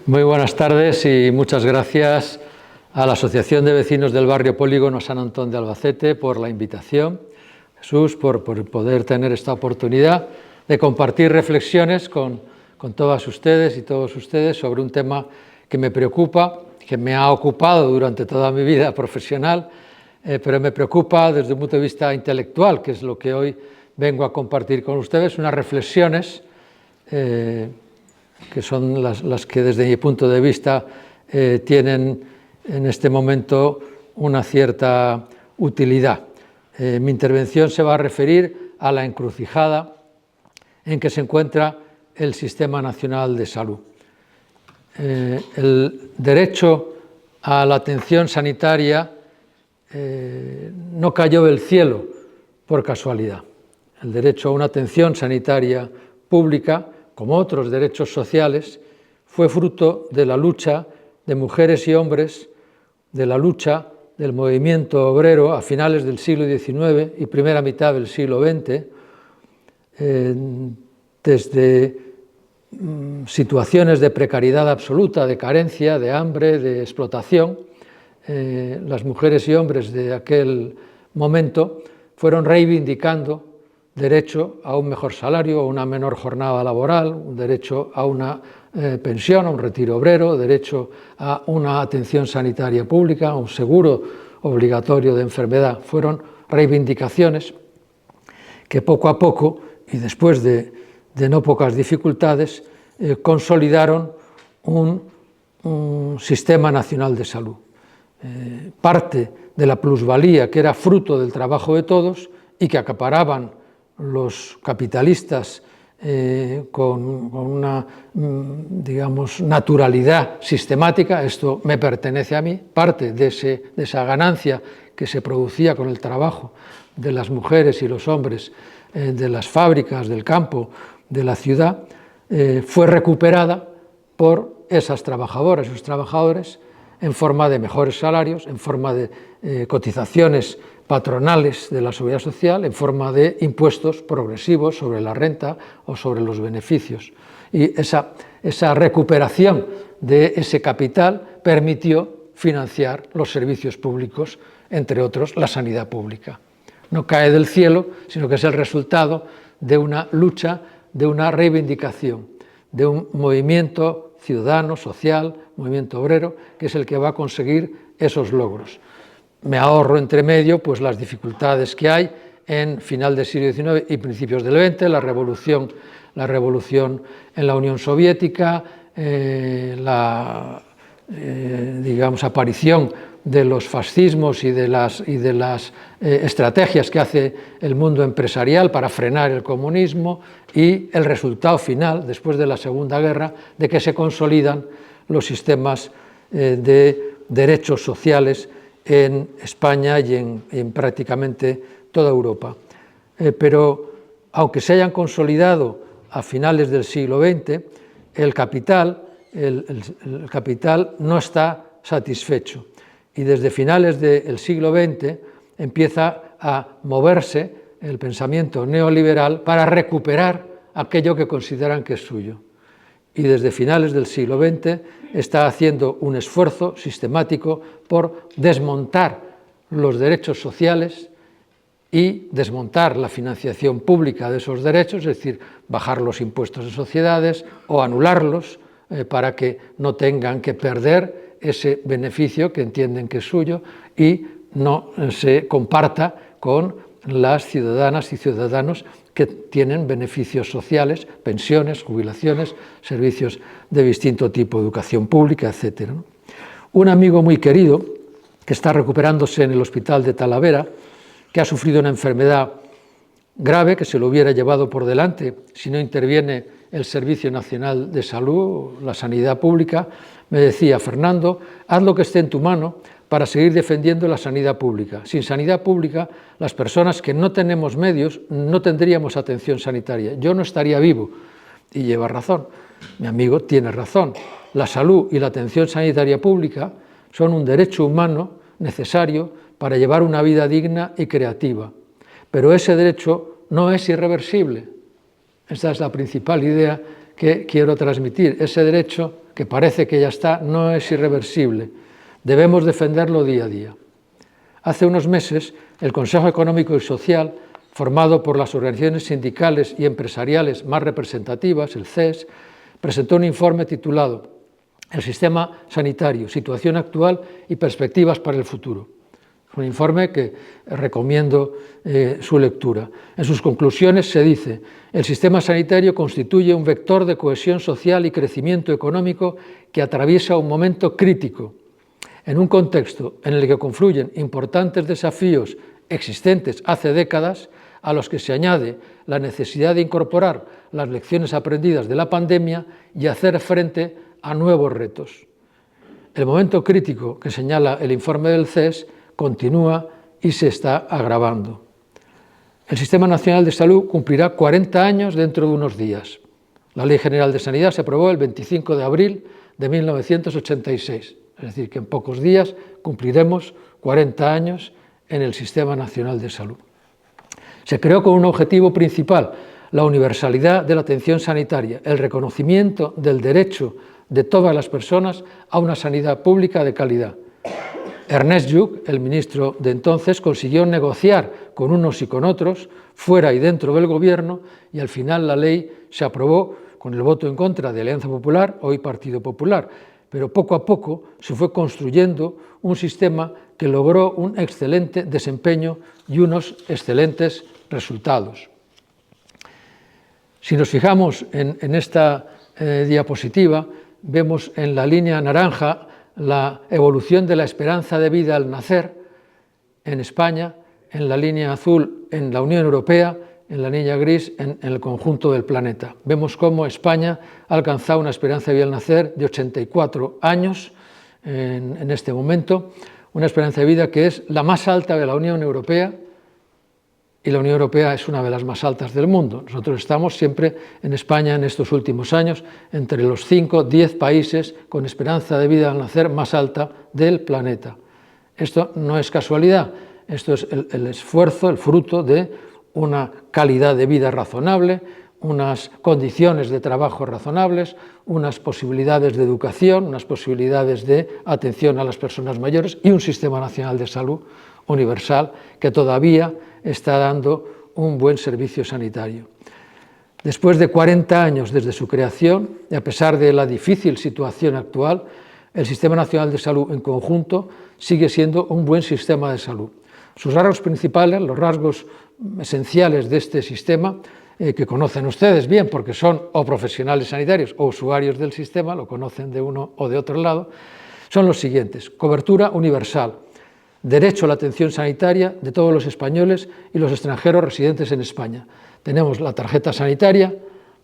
Muy buenas tardes y muchas gracias a la Asociación de Vecinos del Barrio Polígono San Antón de Albacete por la invitación. Jesús, por poder tener esta oportunidad de compartir reflexiones con todas ustedes y todos ustedes sobre un tema que me preocupa, que me ha ocupado durante toda mi vida profesional, pero me preocupa desde un punto de vista intelectual, que es lo que hoy vengo a compartir con ustedes, unas reflexiones que son las que desde mi punto de vista tienen en este momento una cierta utilidad. Mi intervención se va a referir a la encrucijada en que se encuentra el Sistema Nacional de Salud. El derecho a la atención sanitaria no cayó del cielo por casualidad. El derecho a una atención sanitaria pública, como otros derechos sociales, fue fruto de la lucha de mujeres y hombres, de la lucha del movimiento obrero a finales del siglo XIX y primera mitad del siglo XX, desde situaciones de precariedad absoluta, de carencia, de hambre, de explotación. Las mujeres y hombres de aquel momento fueron reivindicando derecho a un mejor salario, a una menor jornada laboral, un derecho a una pensión, a un retiro obrero, derecho a una atención sanitaria pública, a un seguro obligatorio de enfermedad. Fueron reivindicaciones que poco a poco, y después de no pocas dificultades, consolidaron un sistema nacional de salud. Parte de la plusvalía que era fruto del trabajo de todos y que acaparaban los capitalistas con una, digamos, naturalidad sistemática, esto me pertenece a mí, parte de esa ganancia que se producía con el trabajo de las mujeres y los hombres de las fábricas, del campo, de la ciudad, fue recuperada por esas trabajadoras y esos trabajadores en forma de mejores salarios, en forma de cotizaciones patronales de la seguridad social, en forma de impuestos progresivos sobre la renta o sobre los beneficios. Y esa recuperación de ese capital permitió financiar los servicios públicos, entre otros la sanidad pública. No cae del cielo, sino que es el resultado de una lucha, de una reivindicación, de un movimiento ciudadano, social, movimiento obrero, que es el que va a conseguir esos logros. Me ahorro entre medio pues, las dificultades que hay en final del siglo XIX y principios del XX, la revolución en la Unión Soviética, la digamos, aparición de los fascismos y de las estrategias que hace el mundo empresarial para frenar el comunismo y el resultado final, después de la Segunda Guerra, de que se consolidan los sistemas de derechos sociales en España y en prácticamente toda Europa. Pero aunque se hayan consolidado a finales del siglo XX, el capital no está satisfecho y desde finales del siglo XX empieza a moverse el pensamiento neoliberal para recuperar aquello que consideran que es suyo. Y desde finales del siglo XX está haciendo un esfuerzo sistemático por desmontar los derechos sociales y desmontar la financiación pública de esos derechos, es decir, bajar los impuestos de sociedades o anularlos para que no tengan que perder ese beneficio que entienden que es suyo y no se comparta con las ciudadanas y ciudadanos que tienen beneficios sociales, pensiones, jubilaciones, servicios de distinto tipo, educación pública, etc. Un amigo muy querido que está recuperándose en el hospital de Talavera, que ha sufrido una enfermedad grave que se lo hubiera llevado por delante si no interviene el Servicio Nacional de Salud, la sanidad pública, me decía: Fernando, haz lo que esté en tu mano para seguir defendiendo la sanidad pública. Sin sanidad pública, las personas que no tenemos medios no tendríamos atención sanitaria. Yo no estaría vivo. Y lleva razón. Mi amigo tiene razón. La salud y la atención sanitaria pública son un derecho humano necesario para llevar una vida digna y creativa. Pero ese derecho no es irreversible. Esa es la principal idea que quiero transmitir. Ese derecho que parece que ya está, no es irreversible. Debemos defenderlo día a día. Hace unos meses, el Consejo Económico y Social, formado por las organizaciones sindicales y empresariales más representativas, el CES, presentó un informe titulado El sistema sanitario, situación actual y perspectivas para el futuro. Es un informe que recomiendo su lectura. En sus conclusiones se dice: el sistema sanitario constituye un vector de cohesión social y crecimiento económico que atraviesa un momento crítico. En un contexto en el que confluyen importantes desafíos existentes hace décadas, a los que se añade la necesidad de incorporar las lecciones aprendidas de la pandemia y hacer frente a nuevos retos. El momento crítico que señala el informe del CES continúa y se está agravando. El Sistema Nacional de Salud cumplirá 40 años dentro de unos días. La Ley General de Sanidad se aprobó el 25 de abril de 1986, es decir, que en pocos días cumpliremos 40 años en el Sistema Nacional de Salud. Se creó con un objetivo principal, la universalidad de la atención sanitaria, el reconocimiento del derecho de todas las personas a una sanidad pública de calidad. Ernest Lluch, el ministro de entonces, consiguió negociar con unos y con otros, fuera y dentro del gobierno, y al final la ley se aprobó con el voto en contra de Alianza Popular, hoy Partido Popular, pero poco a poco se fue construyendo un sistema que logró un excelente desempeño y unos excelentes resultados. Si nos fijamos en esta diapositiva, vemos en la línea naranja la evolución de la esperanza de vida al nacer en España, en la línea azul en la Unión Europea, en la línea gris en el conjunto del planeta. Vemos cómo España ha alcanzado una esperanza de vida al nacer de 84 años en este momento, una esperanza de vida que es la más alta de la Unión Europea, y la Unión Europea es una de las más altas del mundo. Nosotros estamos siempre en España en estos últimos años entre los 5 o 10 países con esperanza de vida al nacer más alta del planeta. Esto no es casualidad, esto es el esfuerzo, el fruto de una calidad de vida razonable, unas condiciones de trabajo razonables, unas posibilidades de educación, unas posibilidades de atención a las personas mayores y un sistema nacional de salud universal que todavía está dando un buen servicio sanitario. Después de 40 años desde su creación, y a pesar de la difícil situación actual, el Sistema Nacional de Salud en conjunto sigue siendo un buen sistema de salud. Sus rasgos principales, los rasgos esenciales de este sistema, que conocen ustedes bien porque son o profesionales sanitarios o usuarios del sistema, lo conocen de uno o de otro lado, son los siguientes: cobertura universal, derecho a la atención sanitaria de todos los españoles y los extranjeros residentes en España. Tenemos la tarjeta sanitaria,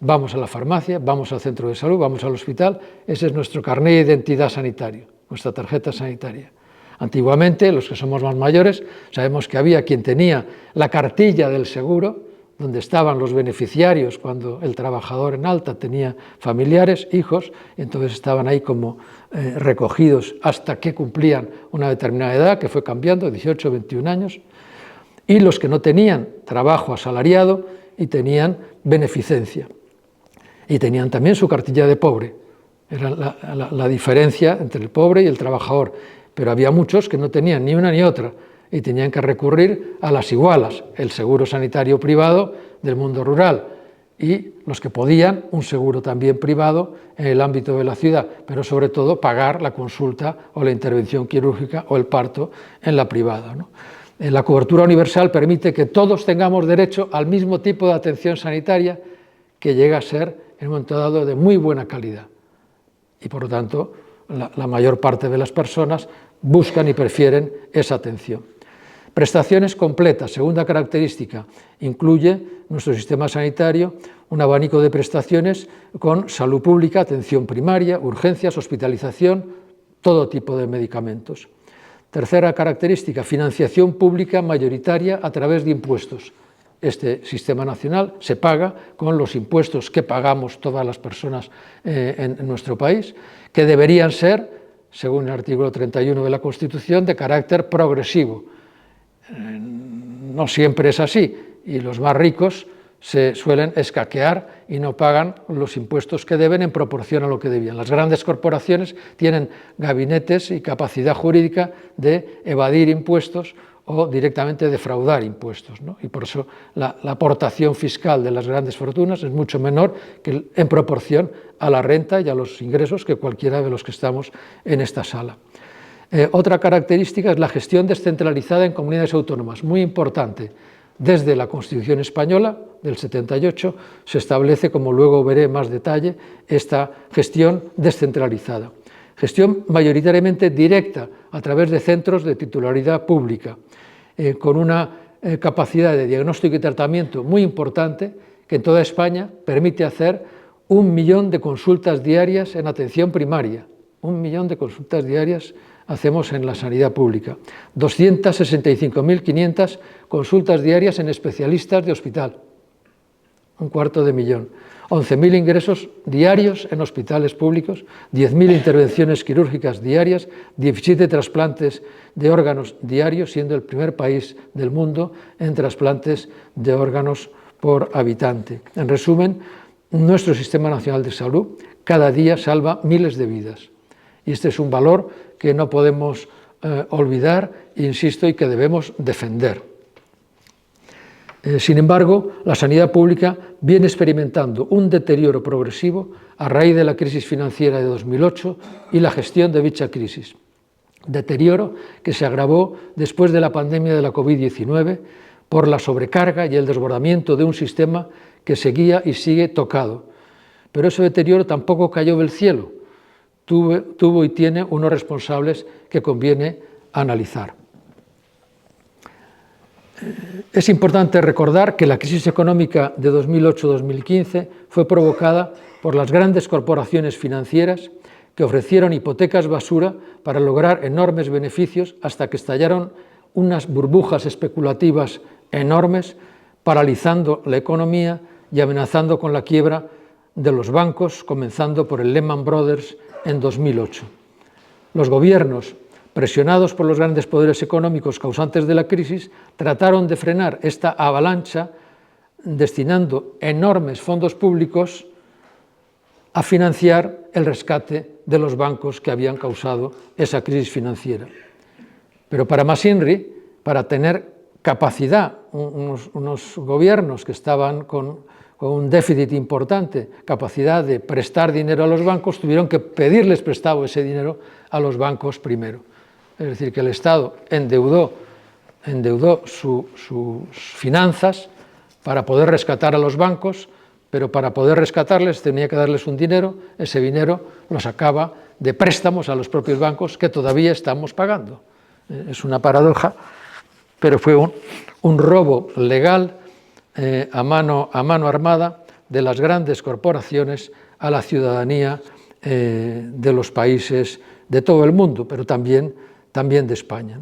vamos a la farmacia, vamos al centro de salud, vamos al hospital, ese es nuestro carné de identidad sanitario, nuestra tarjeta sanitaria. Antiguamente, los que somos más mayores, sabemos que había quien tenía la cartilla del seguro, donde estaban los beneficiarios cuando el trabajador en alta tenía familiares, hijos, y entonces estaban ahí como recogidos hasta que cumplían una determinada edad, que fue cambiando, 18 o 21 años, y los que no tenían trabajo asalariado y tenían beneficencia. Y tenían también su cartilla de pobre, era la diferencia entre el pobre y el trabajador, pero había muchos que no tenían ni una ni otra, y tenían que recurrir a las igualas, el seguro sanitario privado del mundo rural, y los que podían, un seguro también privado en el ámbito de la ciudad, pero sobre todo pagar la consulta o la intervención quirúrgica o el parto en la privada, ¿no? La cobertura universal permite que todos tengamos derecho al mismo tipo de atención sanitaria que llega a ser, en un momento dado, de muy buena calidad. Y por lo tanto, la mayor parte de las personas buscan y prefieren esa atención. Prestaciones completas, segunda característica, incluye nuestro sistema sanitario un abanico de prestaciones con salud pública, atención primaria, urgencias, hospitalización, todo tipo de medicamentos. Tercera característica, financiación pública mayoritaria a través de impuestos. Este sistema nacional se paga con los impuestos que pagamos todas las personas en nuestro país, que deberían ser, según el artículo 31 de la Constitución, de carácter progresivo. No siempre es así, y los más ricos se suelen escaquear y no pagan los impuestos que deben en proporción a lo que debían. Las grandes corporaciones tienen gabinetes y capacidad jurídica de evadir impuestos o directamente defraudar impuestos, ¿no? Y por eso la aportación fiscal de las grandes fortunas es mucho menor en proporción a la renta y a los ingresos que cualquiera de los que estamos en esta sala. Otra característica es la gestión descentralizada en comunidades autónomas, muy importante. Desde la Constitución española del 78 se establece, como luego veré en más detalle, esta gestión descentralizada. Gestión mayoritariamente directa a través de centros de titularidad pública, con una capacidad de diagnóstico y tratamiento muy importante que en toda España permite hacer 1 millón de consultas diarias en atención primaria. 1 millón de consultas diarias hacemos en la sanidad pública. 265.500 consultas diarias en especialistas de hospital. 250.000. 11.000 ingresos diarios en hospitales públicos, 10.000 intervenciones quirúrgicas diarias, 17 trasplantes de órganos diarios, siendo el primer país del mundo en trasplantes de órganos por habitante. En resumen, nuestro Sistema Nacional de Salud cada día salva miles de vidas. Y este es un valor que no podemos olvidar, insisto, y que debemos defender. Sin embargo, la sanidad pública viene experimentando un deterioro progresivo a raíz de la crisis financiera de 2008 y la gestión de dicha crisis. Deterioro que se agravó después de la pandemia de la COVID-19 por la sobrecarga y el desbordamiento de un sistema que seguía y sigue tocado. Pero ese deterioro tampoco cayó del cielo. Tuvo y tiene unos responsables que conviene analizar. Es importante recordar que la crisis económica de 2008-2015 fue provocada por las grandes corporaciones financieras que ofrecieron hipotecas basura para lograr enormes beneficios hasta que estallaron unas burbujas especulativas enormes, paralizando la economía y amenazando con la quiebra de los bancos, comenzando por el Lehman Brothers en 2008. Los gobiernos, presionados por los grandes poderes económicos causantes de la crisis, trataron de frenar esta avalancha destinando enormes fondos públicos a financiar el rescate de los bancos que habían causado esa crisis financiera. Pero para McInerney, para tener capacidad, unos gobiernos que estaban con un déficit importante, capacidad de prestar dinero a los bancos, tuvieron que pedirles prestado ese dinero a los bancos primero. Es decir, que el Estado endeudó sus finanzas para poder rescatar a los bancos, pero para poder rescatarles tenía que darles un dinero, ese dinero lo sacaba de préstamos a los propios bancos que todavía estamos pagando. Es una paradoja, pero fue un robo legal a mano armada de las grandes corporaciones a la ciudadanía de los países de todo el mundo, pero también de España.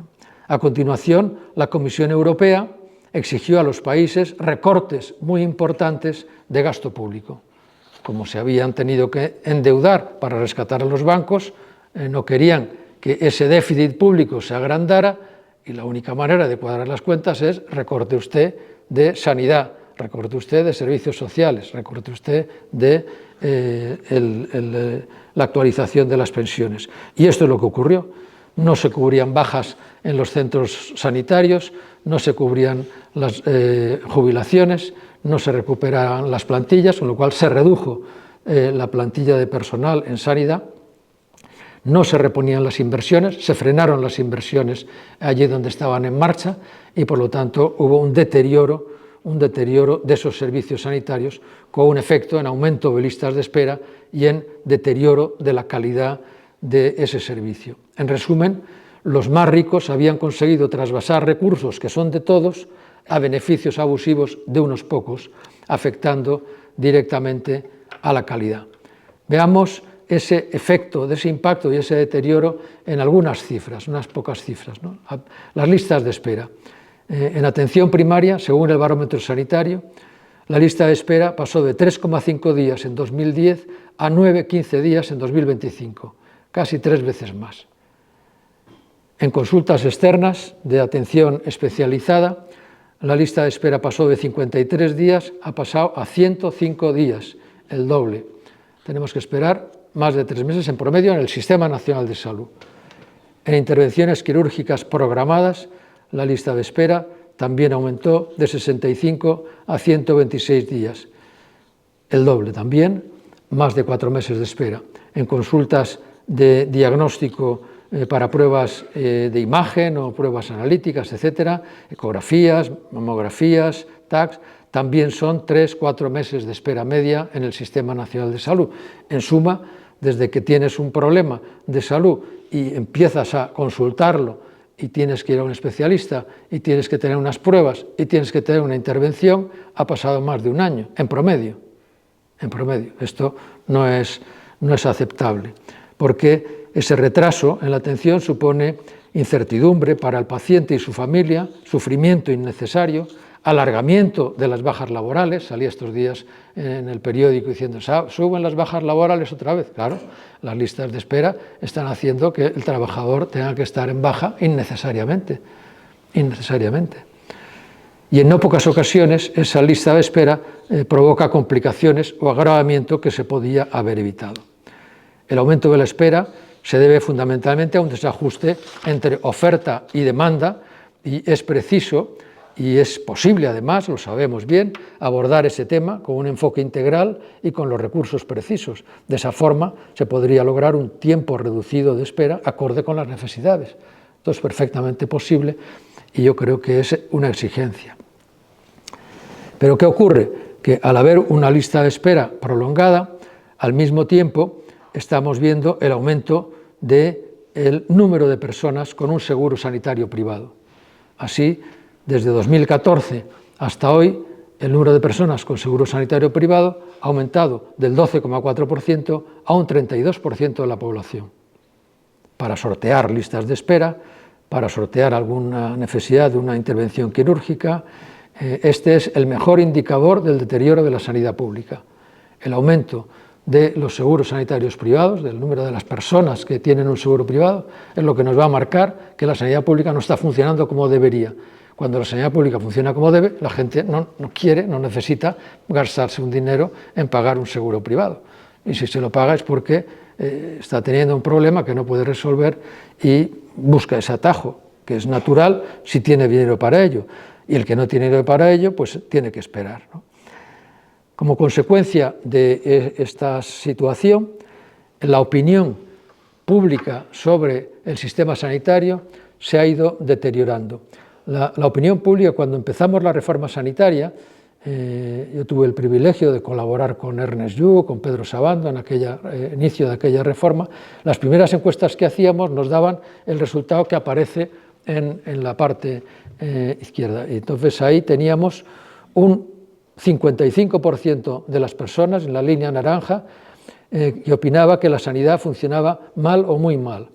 A continuación, la Comisión Europea exigió a los países recortes muy importantes de gasto público. Como se habían tenido que endeudar para rescatar a los bancos, no querían que ese déficit público se agrandara y la única manera de cuadrar las cuentas es recorte usted de sanidad, recorte usted de servicios sociales, recorte usted de la actualización de las pensiones. Y esto es lo que ocurrió. No se cubrían bajas en los centros sanitarios, no se cubrían las jubilaciones, no se recuperaban las plantillas, con lo cual se redujo la plantilla de personal en sanidad, no se reponían las inversiones, se frenaron las inversiones allí donde estaban en marcha y por lo tanto hubo un deterioro de esos servicios sanitarios con un efecto en aumento de listas de espera y en deterioro de la calidad de ese servicio. En resumen, los más ricos habían conseguido trasvasar recursos que son de todos a beneficios abusivos de unos pocos, afectando directamente a la calidad. Veamos ese efecto, de ese impacto y ese deterioro en algunas cifras, unas pocas cifras, ¿no? Las listas de espera. En atención primaria, según el barómetro sanitario, la lista de espera pasó de 3,5 días en 2010 a 9,15 días en 2025, casi 3 veces más. En consultas externas de atención especializada, La lista de espera pasó de 53 días, ha pasado a 105 días, el doble. Tenemos que esperar más de 3 meses en promedio en el Sistema Nacional de Salud. En intervenciones quirúrgicas programadas, la lista de espera también aumentó de 65 a 126 días, el doble también, más de 4 meses de espera. En consultas de diagnóstico para pruebas de imagen o pruebas analíticas, etcétera, ecografías, mamografías, TACs, también son 3-4 meses de espera media en el Sistema Nacional de Salud. En suma, desde que tienes un problema de salud y empiezas a consultarlo y tienes que ir a un especialista y tienes que tener unas pruebas y tienes que tener una intervención, ha pasado más de un año, en promedio. En promedio. Esto no es aceptable, porque ese retraso en la atención supone incertidumbre para el paciente y su familia, sufrimiento innecesario, alargamiento de las bajas laborales. Salí estos días en el periódico diciendo, suben las bajas laborales otra vez. Claro, las listas de espera están haciendo que el trabajador tenga que estar en baja innecesariamente. Y en no pocas ocasiones esa lista de espera provoca complicaciones o agravamiento que se podía haber evitado. El aumento de la espera se debe fundamentalmente a un desajuste entre oferta y demanda, y es preciso y es posible, además, lo sabemos bien, abordar ese tema con un enfoque integral y con los recursos precisos. De esa forma se podría lograr un tiempo reducido de espera acorde con las necesidades. Esto es perfectamente posible y yo creo que es una exigencia. Pero ¿qué ocurre? Que al haber una lista de espera prolongada, al mismo tiempo estamos viendo el aumento del número de personas con un seguro sanitario privado. Así, desde 2014 hasta hoy, el número de personas con seguro sanitario privado ha aumentado del 12,4% a un 32% de la población. Para sortear listas de espera, para sortear alguna necesidad de una intervención quirúrgica, este es el mejor indicador del deterioro de la sanidad pública. El aumento de los seguros sanitarios privados, del número de las personas que tienen un seguro privado, es lo que nos va a marcar que la sanidad pública no está funcionando como debería. Cuando la sanidad pública funciona como debe, la gente no quiere, no necesita gastarse un dinero en pagar un seguro privado. Y si se lo paga es porque está teniendo un problema que no puede resolver y busca ese atajo, que es natural si tiene dinero para ello. Y el que no tiene dinero para ello, pues tiene que esperar, ¿no? Como consecuencia de esta situación, la opinión pública sobre el sistema sanitario se ha ido deteriorando. La opinión pública, cuando empezamos la reforma sanitaria, yo tuve el privilegio de colaborar con Ernest Lluch, con Pedro Sabando en inicio de aquella reforma. Las primeras encuestas que hacíamos nos daban el resultado que aparece en la parte izquierda. Y entonces ahí teníamos un 55% de las personas en la línea naranja que opinaba que la sanidad funcionaba mal o muy mal.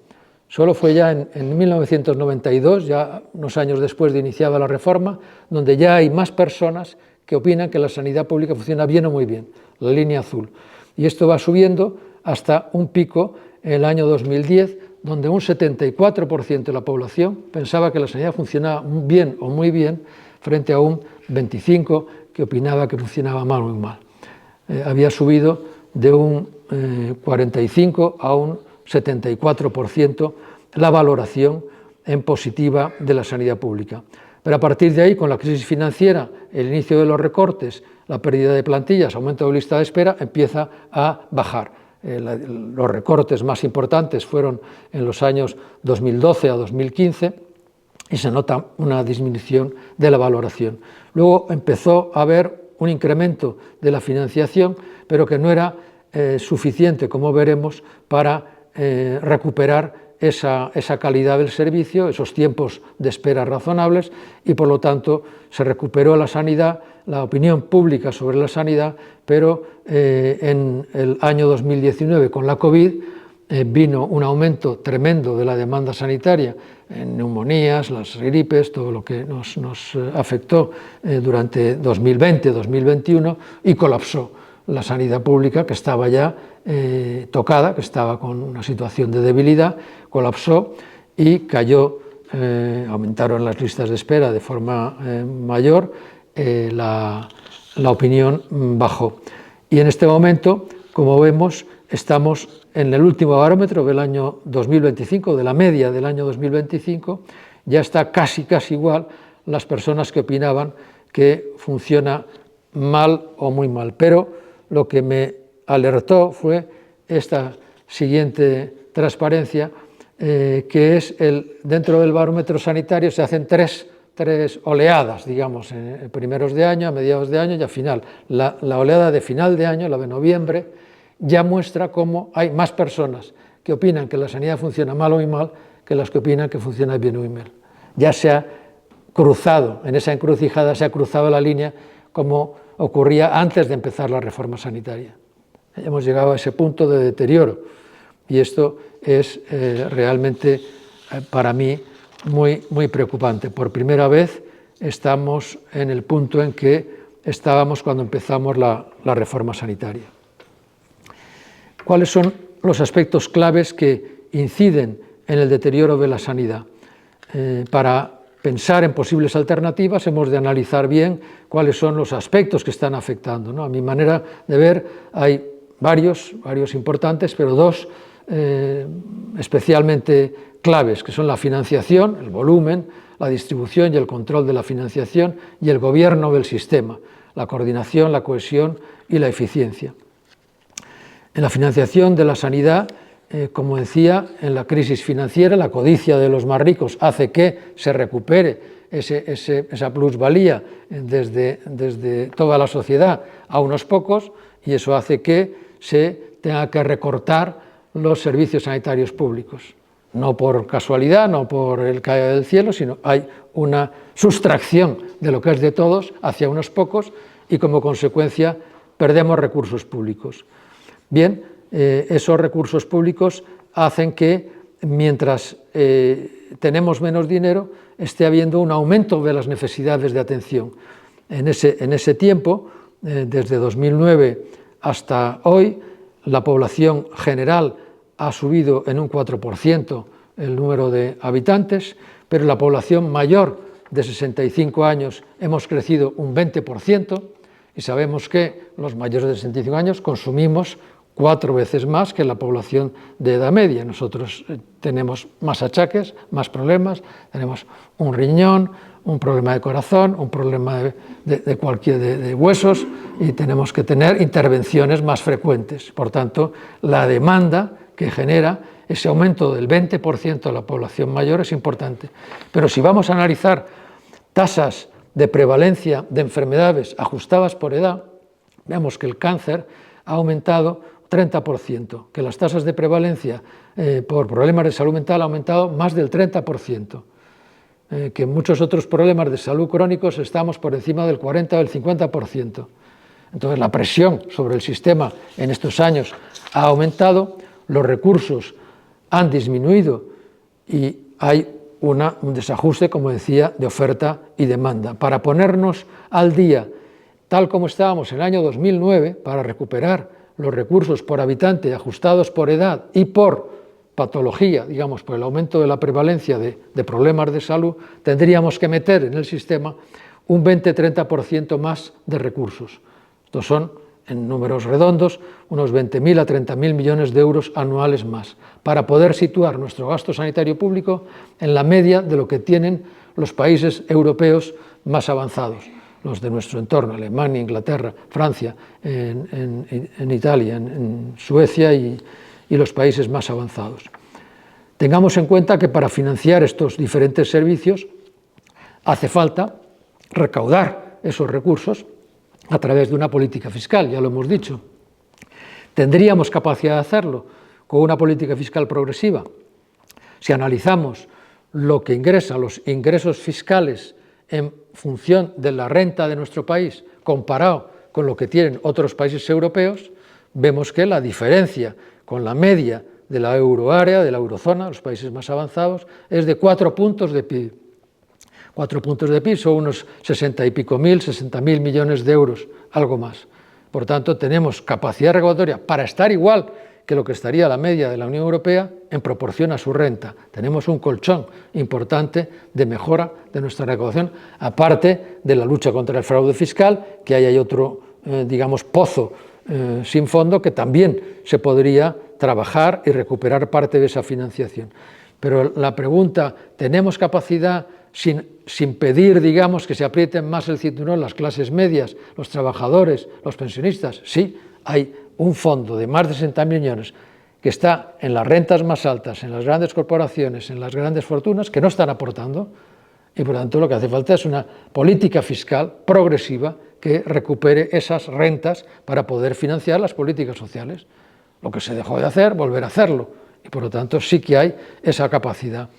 Solo fue ya en 1992, ya unos años después de iniciada la reforma, donde ya hay más personas que opinan que la sanidad pública funciona bien o muy bien, la línea azul. Y esto va subiendo hasta un pico en el año 2010, donde un 74% de la población pensaba que la sanidad funcionaba bien o muy bien, frente a un 25% que opinaba que funcionaba mal o muy mal. Había subido de un 45% a un 74% la valoración en positiva de la sanidad pública. Pero a partir de ahí, con la crisis financiera, el inicio de los recortes, la pérdida de plantillas, aumento de lista de espera, empieza a bajar. Los recortes más importantes fueron en los años 2012 a 2015 y se nota una disminución de la valoración. Luego empezó a haber un incremento de la financiación, pero que no era suficiente, como veremos, para recuperar esa calidad del servicio, esos tiempos de espera razonables, y por lo tanto se recuperó la sanidad, la opinión pública sobre la sanidad, pero en el año 2019 con la COVID vino un aumento tremendo de la demanda sanitaria en neumonías, las gripes, todo lo que nos afectó durante 2020-2021 y colapsó la sanidad pública, que estaba ya tocada, que estaba con una situación de debilidad, colapsó y cayó aumentaron las listas de espera de forma mayor, la opinión bajó. Y en este momento, como vemos, estamos en el último barómetro del año 2025, de la media del año 2025, ya está casi igual las personas que opinaban que funciona mal o muy mal. Pero lo que me alertó fue esta siguiente transparencia, que es dentro del barómetro sanitario se hacen tres oleadas, digamos, en primeros de año, a mediados de año y a final. La oleada de final de año, la de noviembre, ya muestra cómo hay más personas que opinan que la sanidad funciona mal o muy mal que las que opinan que funciona bien o muy mal. Ya se ha cruzado, en esa encrucijada se ha cruzado la línea como ocurría antes de empezar la reforma sanitaria. Hemos llegado a ese punto de deterioro y esto es realmente para mí muy preocupante. Por primera vez estamos en el punto en que estábamos cuando empezamos la reforma sanitaria. ¿Cuáles son los aspectos claves que inciden en el deterioro de la sanidad? Para pensar en posibles alternativas hemos de analizar bien cuáles son los aspectos que están afectando, ¿no? A mi manera de ver hay varios importantes, pero dos especialmente claves, que son la financiación, el volumen, la distribución y el control de la financiación, y el gobierno del sistema, la coordinación, la cohesión y la eficiencia. En la financiación de la sanidad, como decía, en la crisis financiera, la codicia de los más ricos hace que se recupere esa plusvalía desde toda la sociedad a unos pocos, y eso hace que se tenga que recortar los servicios sanitarios públicos. No por casualidad, no por el caer del cielo, sino hay una sustracción de lo que es de todos hacia unos pocos y como consecuencia perdemos recursos públicos. Bien, esos recursos públicos hacen que mientras tenemos menos dinero esté habiendo un aumento de las necesidades de atención. En ese tiempo, desde 2009 hasta hoy, la población general ha subido en un 4% el número de habitantes, pero la población mayor de 65 años hemos crecido un 20%, y sabemos que los mayores de 65 años consumimos 4 veces más que la población de edad media. Nosotros tenemos más achaques, más problemas, tenemos un riñón, un problema de corazón, un problema de huesos, y tenemos que tener intervenciones más frecuentes. Por tanto, la demanda que genera ese aumento del 20% de la población mayor es importante. Pero si vamos a analizar tasas de prevalencia de enfermedades ajustadas por edad, vemos que el cáncer ha aumentado 30%, que las tasas de prevalencia por problemas de salud mental han aumentado más del 30%, que en muchos otros problemas de salud crónicos estamos por encima del 40 o del 50%. Entonces la presión sobre el sistema en estos años ha aumentado, los recursos han disminuido y hay un desajuste, como decía, de oferta y demanda. Para ponernos al día, tal como estábamos en el año 2009, para recuperar los recursos por habitante ajustados por edad y por patología, digamos, por el aumento de la prevalencia de problemas de salud, tendríamos que meter en el sistema un 20-30% más de recursos. Estos son, en números redondos, unos 20.000 a 30.000 millones de euros anuales más, para poder situar nuestro gasto sanitario público en la media de lo que tienen los países europeos más avanzados, los de nuestro entorno, Alemania, Inglaterra, Francia, en Italia, en Suecia y los países más avanzados. Tengamos en cuenta que para financiar estos diferentes servicios hace falta recaudar esos recursos a través de una política fiscal, ya lo hemos dicho. ¿Tendríamos capacidad de hacerlo con una política fiscal progresiva? Si analizamos lo que ingresa, los ingresos fiscales en función de la renta de nuestro país, comparado con lo que tienen otros países europeos, vemos que la diferencia con la media de la euroárea, de la eurozona, los países más avanzados, es de 4 puntos de PIB. 4 puntos de PIB son unos 60 y pico mil, 60.000 millones de euros, algo más. Por tanto, tenemos capacidad recaudatoria para estar igual que lo que estaría la media de la Unión Europea en proporción a su renta. Tenemos un colchón importante de mejora de nuestra recaudación, aparte de la lucha contra el fraude fiscal, que ahí hay otro, digamos, pozo sin fondo que también se podría trabajar y recuperar parte de esa financiación. Pero la pregunta, ¿tenemos capacidad sin pedir, digamos, que se aprieten más el cinturón las clases medias, los trabajadores, los pensionistas? Sí, hay un fondo de más de 60.000 millones que está en las rentas más altas, en las grandes corporaciones, en las grandes fortunas, que no están aportando, y por lo tanto lo que hace falta es una política fiscal progresiva que recupere esas rentas para poder financiar las políticas sociales. Lo que se dejó de hacer, volver a hacerlo, y por lo tanto sí que hay esa capacidad.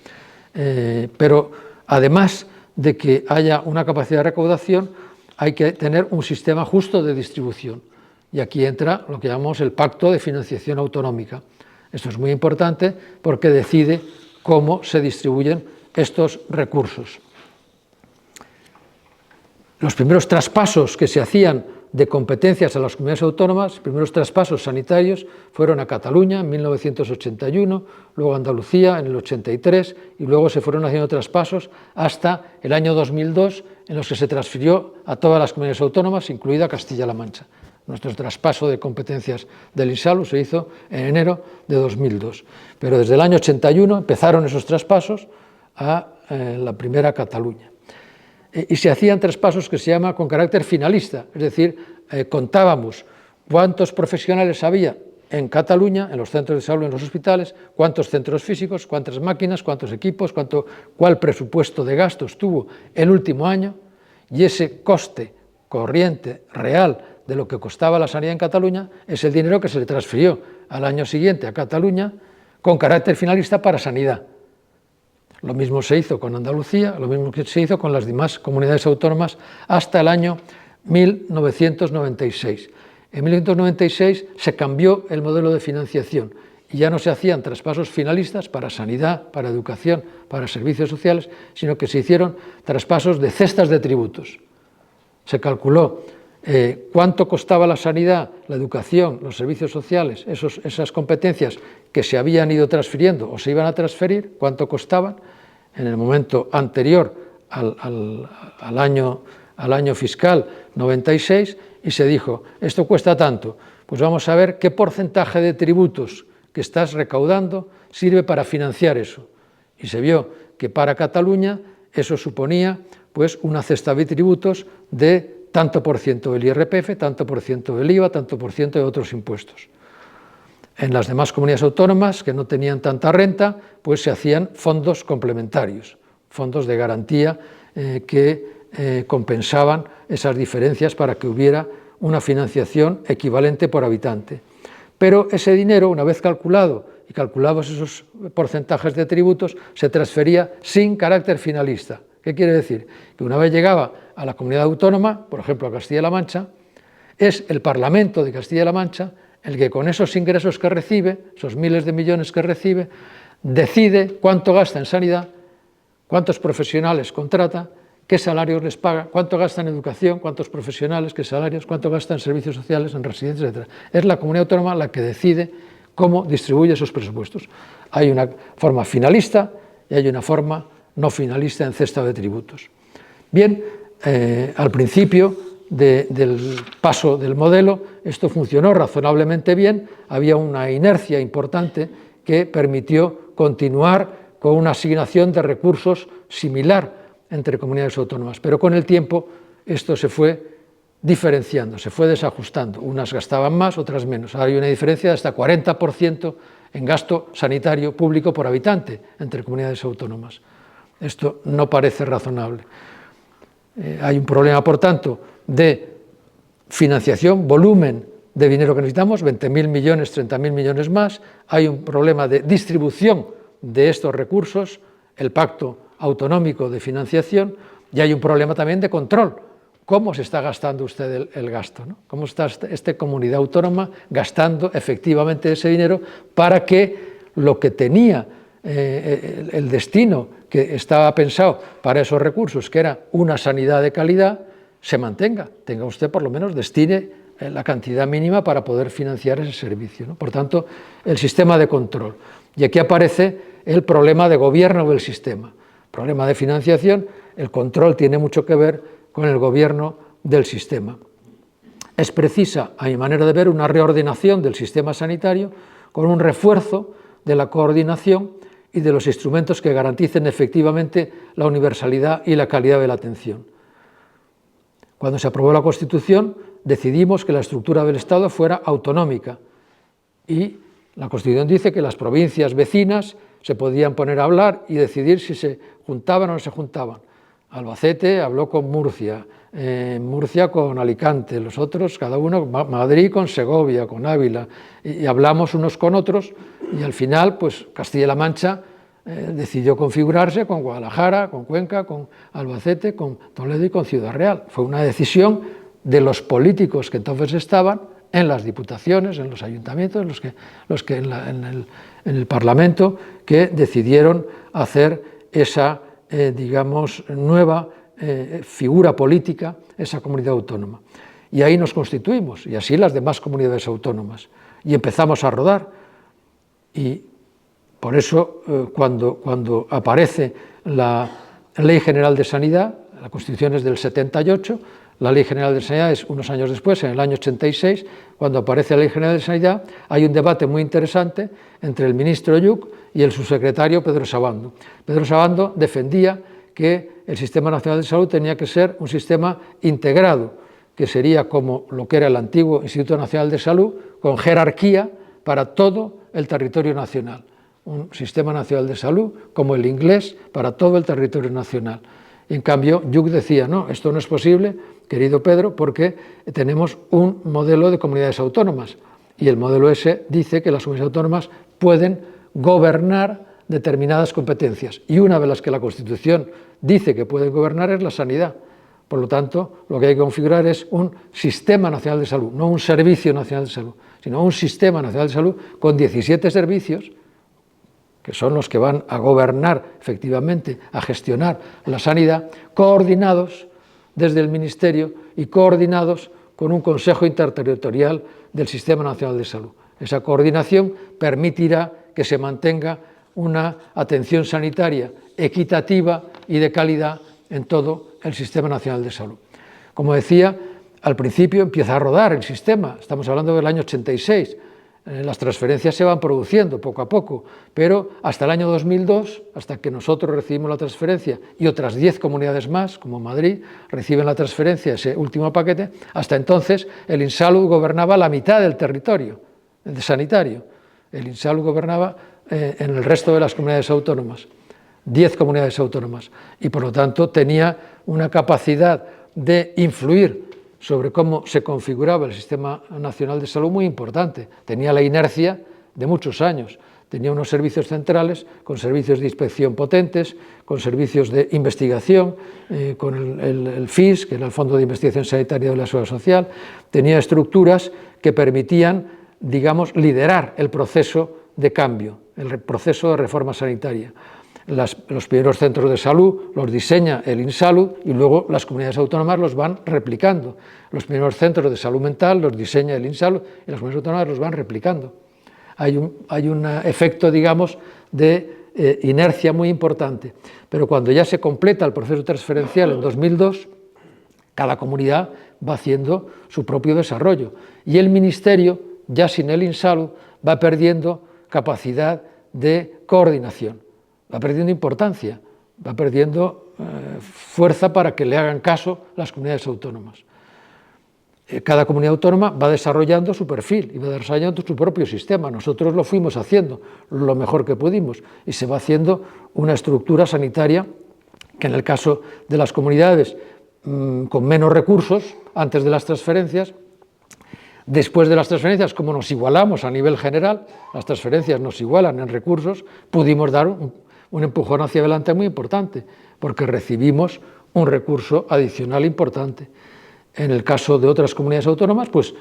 Pero además de que haya una capacidad de recaudación, hay que tener un sistema justo de distribución. Y aquí entra lo que llamamos el pacto de financiación autonómica. Esto es muy importante porque decide cómo se distribuyen estos recursos. Los primeros traspasos que se hacían de competencias a las comunidades autónomas, los primeros traspasos sanitarios fueron a Cataluña en 1981, luego a Andalucía en el 83 y luego se fueron haciendo traspasos hasta el año 2002 en los que se transfirió a todas las comunidades autónomas, incluida Castilla-La Mancha. Nuestro traspaso de competencias del INSALU se hizo en enero de 2002. Pero desde el año 81 empezaron esos traspasos a la primera Cataluña. Y se hacían traspasos que se llama con carácter finalista, es decir, contábamos cuántos profesionales había en Cataluña, en los centros de salud, en los hospitales, cuántos centros físicos, cuántas máquinas, cuántos equipos, cuál presupuesto de gastos tuvo el último año, y ese coste corriente real de lo que costaba la sanidad en Cataluña es el dinero que se le transfirió al año siguiente a Cataluña con carácter finalista para sanidad. Lo mismo se hizo con Andalucía, lo mismo que se hizo con las demás comunidades autónomas hasta el año 1996. En 1996 se cambió el modelo de financiación y ya no se hacían traspasos finalistas para sanidad, para educación, para servicios sociales, sino que se hicieron traspasos de cestas de tributos. Se calculó cuánto costaba la sanidad, la educación, los servicios sociales, esas competencias que se habían ido transfiriendo o se iban a transferir, cuánto costaban en el momento anterior al año fiscal 96, y se dijo, esto cuesta tanto, pues vamos a ver qué porcentaje de tributos que estás recaudando sirve para financiar eso. Y se vio que para Cataluña eso suponía pues una cesta de tributos de tanto por ciento del IRPF, tanto por ciento del IVA, tanto por ciento de otros impuestos. En las demás comunidades autónomas que no tenían tanta renta, pues se hacían fondos complementarios, fondos de garantía que compensaban esas diferencias para que hubiera una financiación equivalente por habitante. Pero ese dinero, una vez calculado y calculados esos porcentajes de tributos, se transfería sin carácter finalista. ¿Qué quiere decir? Que una vez llegaba a la comunidad autónoma, por ejemplo a Castilla-La Mancha, es el Parlamento de Castilla-La Mancha el que con esos ingresos que recibe, esos miles de millones que recibe, decide cuánto gasta en sanidad, cuántos profesionales contrata, qué salarios les paga, cuánto gasta en educación, cuántos profesionales, qué salarios, cuánto gasta en servicios sociales, en residencias, etc. Es la comunidad autónoma la que decide cómo distribuye esos presupuestos. Hay una forma finalista y hay una forma no finalista en cesta de tributos. Bien, al principio del paso del modelo, esto funcionó razonablemente bien, había una inercia importante que permitió continuar con una asignación de recursos similar entre comunidades autónomas, pero con el tiempo esto se fue diferenciando, se fue desajustando, unas gastaban más, otras menos. Ahora hay una diferencia de hasta 40% en gasto sanitario público por habitante entre comunidades autónomas. Esto no parece razonable. Hay un problema, por tanto, de financiación, volumen de dinero que necesitamos, 20.000 millones, 30.000 millones más. Hay un problema de distribución de estos recursos, el pacto autonómico de financiación, y hay un problema también de control. ¿Cómo se está gastando usted el gasto, ¿no? ¿Cómo está esta comunidad autónoma gastando efectivamente ese dinero para que lo que tenía el destino que estaba pensado para esos recursos, que era una sanidad de calidad, se mantenga? Tenga usted, por lo menos, destine la cantidad mínima para poder financiar ese servicio, ¿no? Por tanto, el sistema de control. Y aquí aparece el problema de gobierno del sistema. Problema de financiación, el control tiene mucho que ver con el gobierno del sistema. Es precisa, a mi manera de ver, una reordenación del sistema sanitario con un refuerzo de la coordinación y de los instrumentos que garanticen efectivamente la universalidad y la calidad de la atención. Cuando se aprobó la Constitución, decidimos que la estructura del Estado fuera autonómica y la Constitución dice que las provincias vecinas se podían poner a hablar y decidir si se juntaban o no se juntaban. Albacete habló con Murcia, Murcia con Alicante, los otros, cada uno, Madrid con Segovia, con Ávila, y hablamos unos con otros, y al final, pues Castilla-La Mancha decidió configurarse con Guadalajara, con Cuenca, con Albacete, con Toledo y con Ciudad Real. Fue una decisión de los políticos que entonces estaban en las diputaciones, en los ayuntamientos, los que en el Parlamento, que decidieron hacer esa, digamos, nueva figura política, esa comunidad autónoma. Y ahí nos constituimos, y así las demás comunidades autónomas. Y empezamos a rodar. Y por eso, cuando aparece la Ley General de Sanidad, la Constitución es del 78, la Ley General de Sanidad es unos años después, en el año 86, cuando aparece la Ley General de Sanidad, hay un debate muy interesante entre el ministro Lluch y el subsecretario Pedro Sabando. Pedro Sabando defendía que el Sistema Nacional de Salud tenía que ser un sistema integrado, que sería como lo que era el antiguo Instituto Nacional de Salud, con jerarquía para todo el territorio nacional. Un sistema nacional de salud como el inglés para todo el territorio nacional. Y en cambio, Lluch decía, no, esto no es posible, querido Pedro, porque tenemos un modelo de comunidades autónomas. Y el modelo ese dice que las comunidades autónomas pueden gobernar determinadas competencias. Y una de las que la Constitución dice que pueden gobernar es la sanidad. Por lo tanto, lo que hay que configurar es un sistema nacional de salud, no un servicio nacional de salud, sino un sistema nacional de salud con 17 servicios, que son los que van a gobernar efectivamente, a gestionar la sanidad, coordinados desde el Ministerio y coordinados con un Consejo Interterritorial del Sistema Nacional de Salud. Esa coordinación permitirá que se mantenga una atención sanitaria equitativa y de calidad en todo el Sistema Nacional de Salud. Como decía, al principio empieza a rodar el sistema, estamos hablando del año 86, las transferencias se van produciendo poco a poco, pero hasta el año 2002, hasta que nosotros recibimos la transferencia y otras 10 comunidades más, como Madrid, reciben la transferencia, ese último paquete, hasta entonces el INSALU gobernaba la mitad del territorio sanitario. El INSALU gobernaba en el resto de las comunidades autónomas, 10 comunidades autónomas, y por lo tanto tenía una capacidad de influir sobre cómo se configuraba el Sistema Nacional de Salud muy importante. Tenía la inercia de muchos años, tenía unos servicios centrales con servicios de inspección potentes, con servicios de investigación, con el FIS, que era el Fondo de Investigación Sanitaria de la Seguridad Social, tenía estructuras que permitían, digamos, liderar el proceso de cambio, el proceso de reforma sanitaria. Los primeros centros de salud los diseña el INSALU y luego las comunidades autónomas los van replicando. Los primeros centros de salud mental los diseña el INSALU y las comunidades autónomas los van replicando. Hay un efecto, digamos, de inercia muy importante, pero cuando ya se completa el proceso transferencial en 2002, cada comunidad va haciendo su propio desarrollo y el Ministerio, ya sin el INSALU, va perdiendo capacidad de coordinación. Va perdiendo importancia, va perdiendo fuerza para que le hagan caso las comunidades autónomas. Cada comunidad autónoma va desarrollando su perfil y va desarrollando su propio sistema. Nosotros lo fuimos haciendo lo mejor que pudimos y se va haciendo una estructura sanitaria que en el caso de las comunidades con menos recursos, antes de las transferencias, después de las transferencias, como nos igualamos a nivel general, las transferencias nos igualan en recursos, pudimos dar un empujón hacia adelante muy importante, porque recibimos un recurso adicional importante. En el caso de otras comunidades autónomas, pues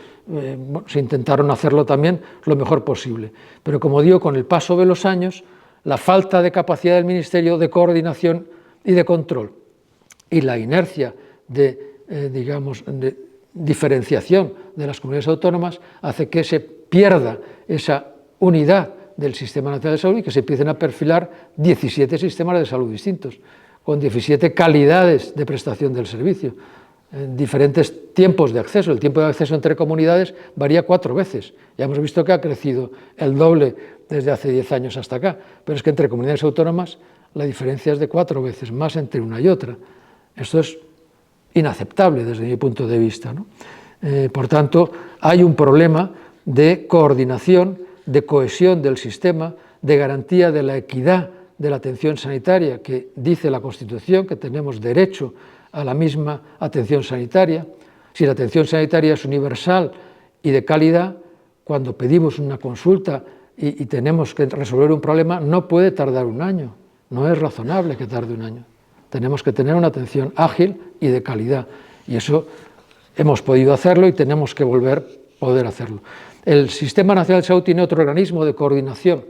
se intentaron hacerlo también lo mejor posible. Pero como digo, con el paso de los años, la falta de capacidad del Ministerio de coordinación y de control y la inercia de diferenciación de las comunidades autónomas hace que se pierda esa unidad del Sistema Nacional de Salud y que se empiecen a perfilar 17 sistemas de salud distintos, con 17 calidades de prestación del servicio, en diferentes tiempos de acceso. El tiempo de acceso entre comunidades varía 4 veces. Ya hemos visto que ha crecido el doble desde hace 10 años hasta acá, pero es que entre comunidades autónomas la diferencia es de 4 veces más entre una y otra. Esto es inaceptable desde mi punto de vista, ¿no? Por tanto, hay un problema de coordinación, de cohesión del sistema, de garantía de la equidad de la atención sanitaria, que dice la Constitución que tenemos derecho a la misma atención sanitaria. Si la atención sanitaria es universal y de calidad, cuando pedimos una consulta y tenemos que resolver un problema, no puede tardar un año, no es razonable que tarde un año. Tenemos que tener una atención ágil y de calidad, y eso hemos podido hacerlo y tenemos que volver a poder hacerlo. El Sistema Nacional de Salud tiene otro organismo de coordinación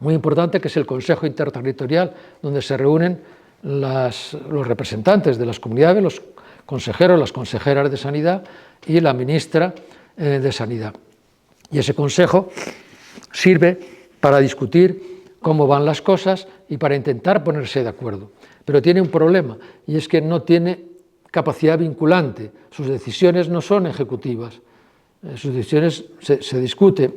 muy importante, que es el Consejo Interterritorial, donde se reúnen los representantes de las comunidades, los consejeros, las consejeras de Sanidad y la ministra de Sanidad. Y ese consejo sirve para discutir cómo van las cosas y para intentar ponerse de acuerdo. Pero tiene un problema, y es que no tiene capacidad vinculante. Sus decisiones no son ejecutivas. Sus decisiones se discute.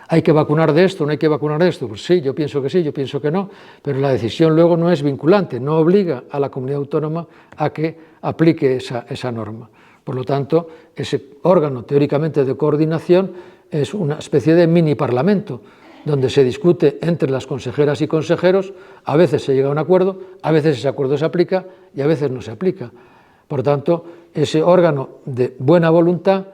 ¿Hay que vacunar de esto? ¿No hay que vacunar de esto? Pues sí, yo pienso que sí, yo pienso que no, pero la decisión luego no es vinculante, no obliga a la comunidad autónoma a que aplique esa norma. Por lo tanto, ese órgano teóricamente de coordinación es una especie de mini parlamento, donde se discute entre las consejeras y consejeros, a veces se llega a un acuerdo, a veces ese acuerdo se aplica y a veces no se aplica. Por tanto, ese órgano de buena voluntad,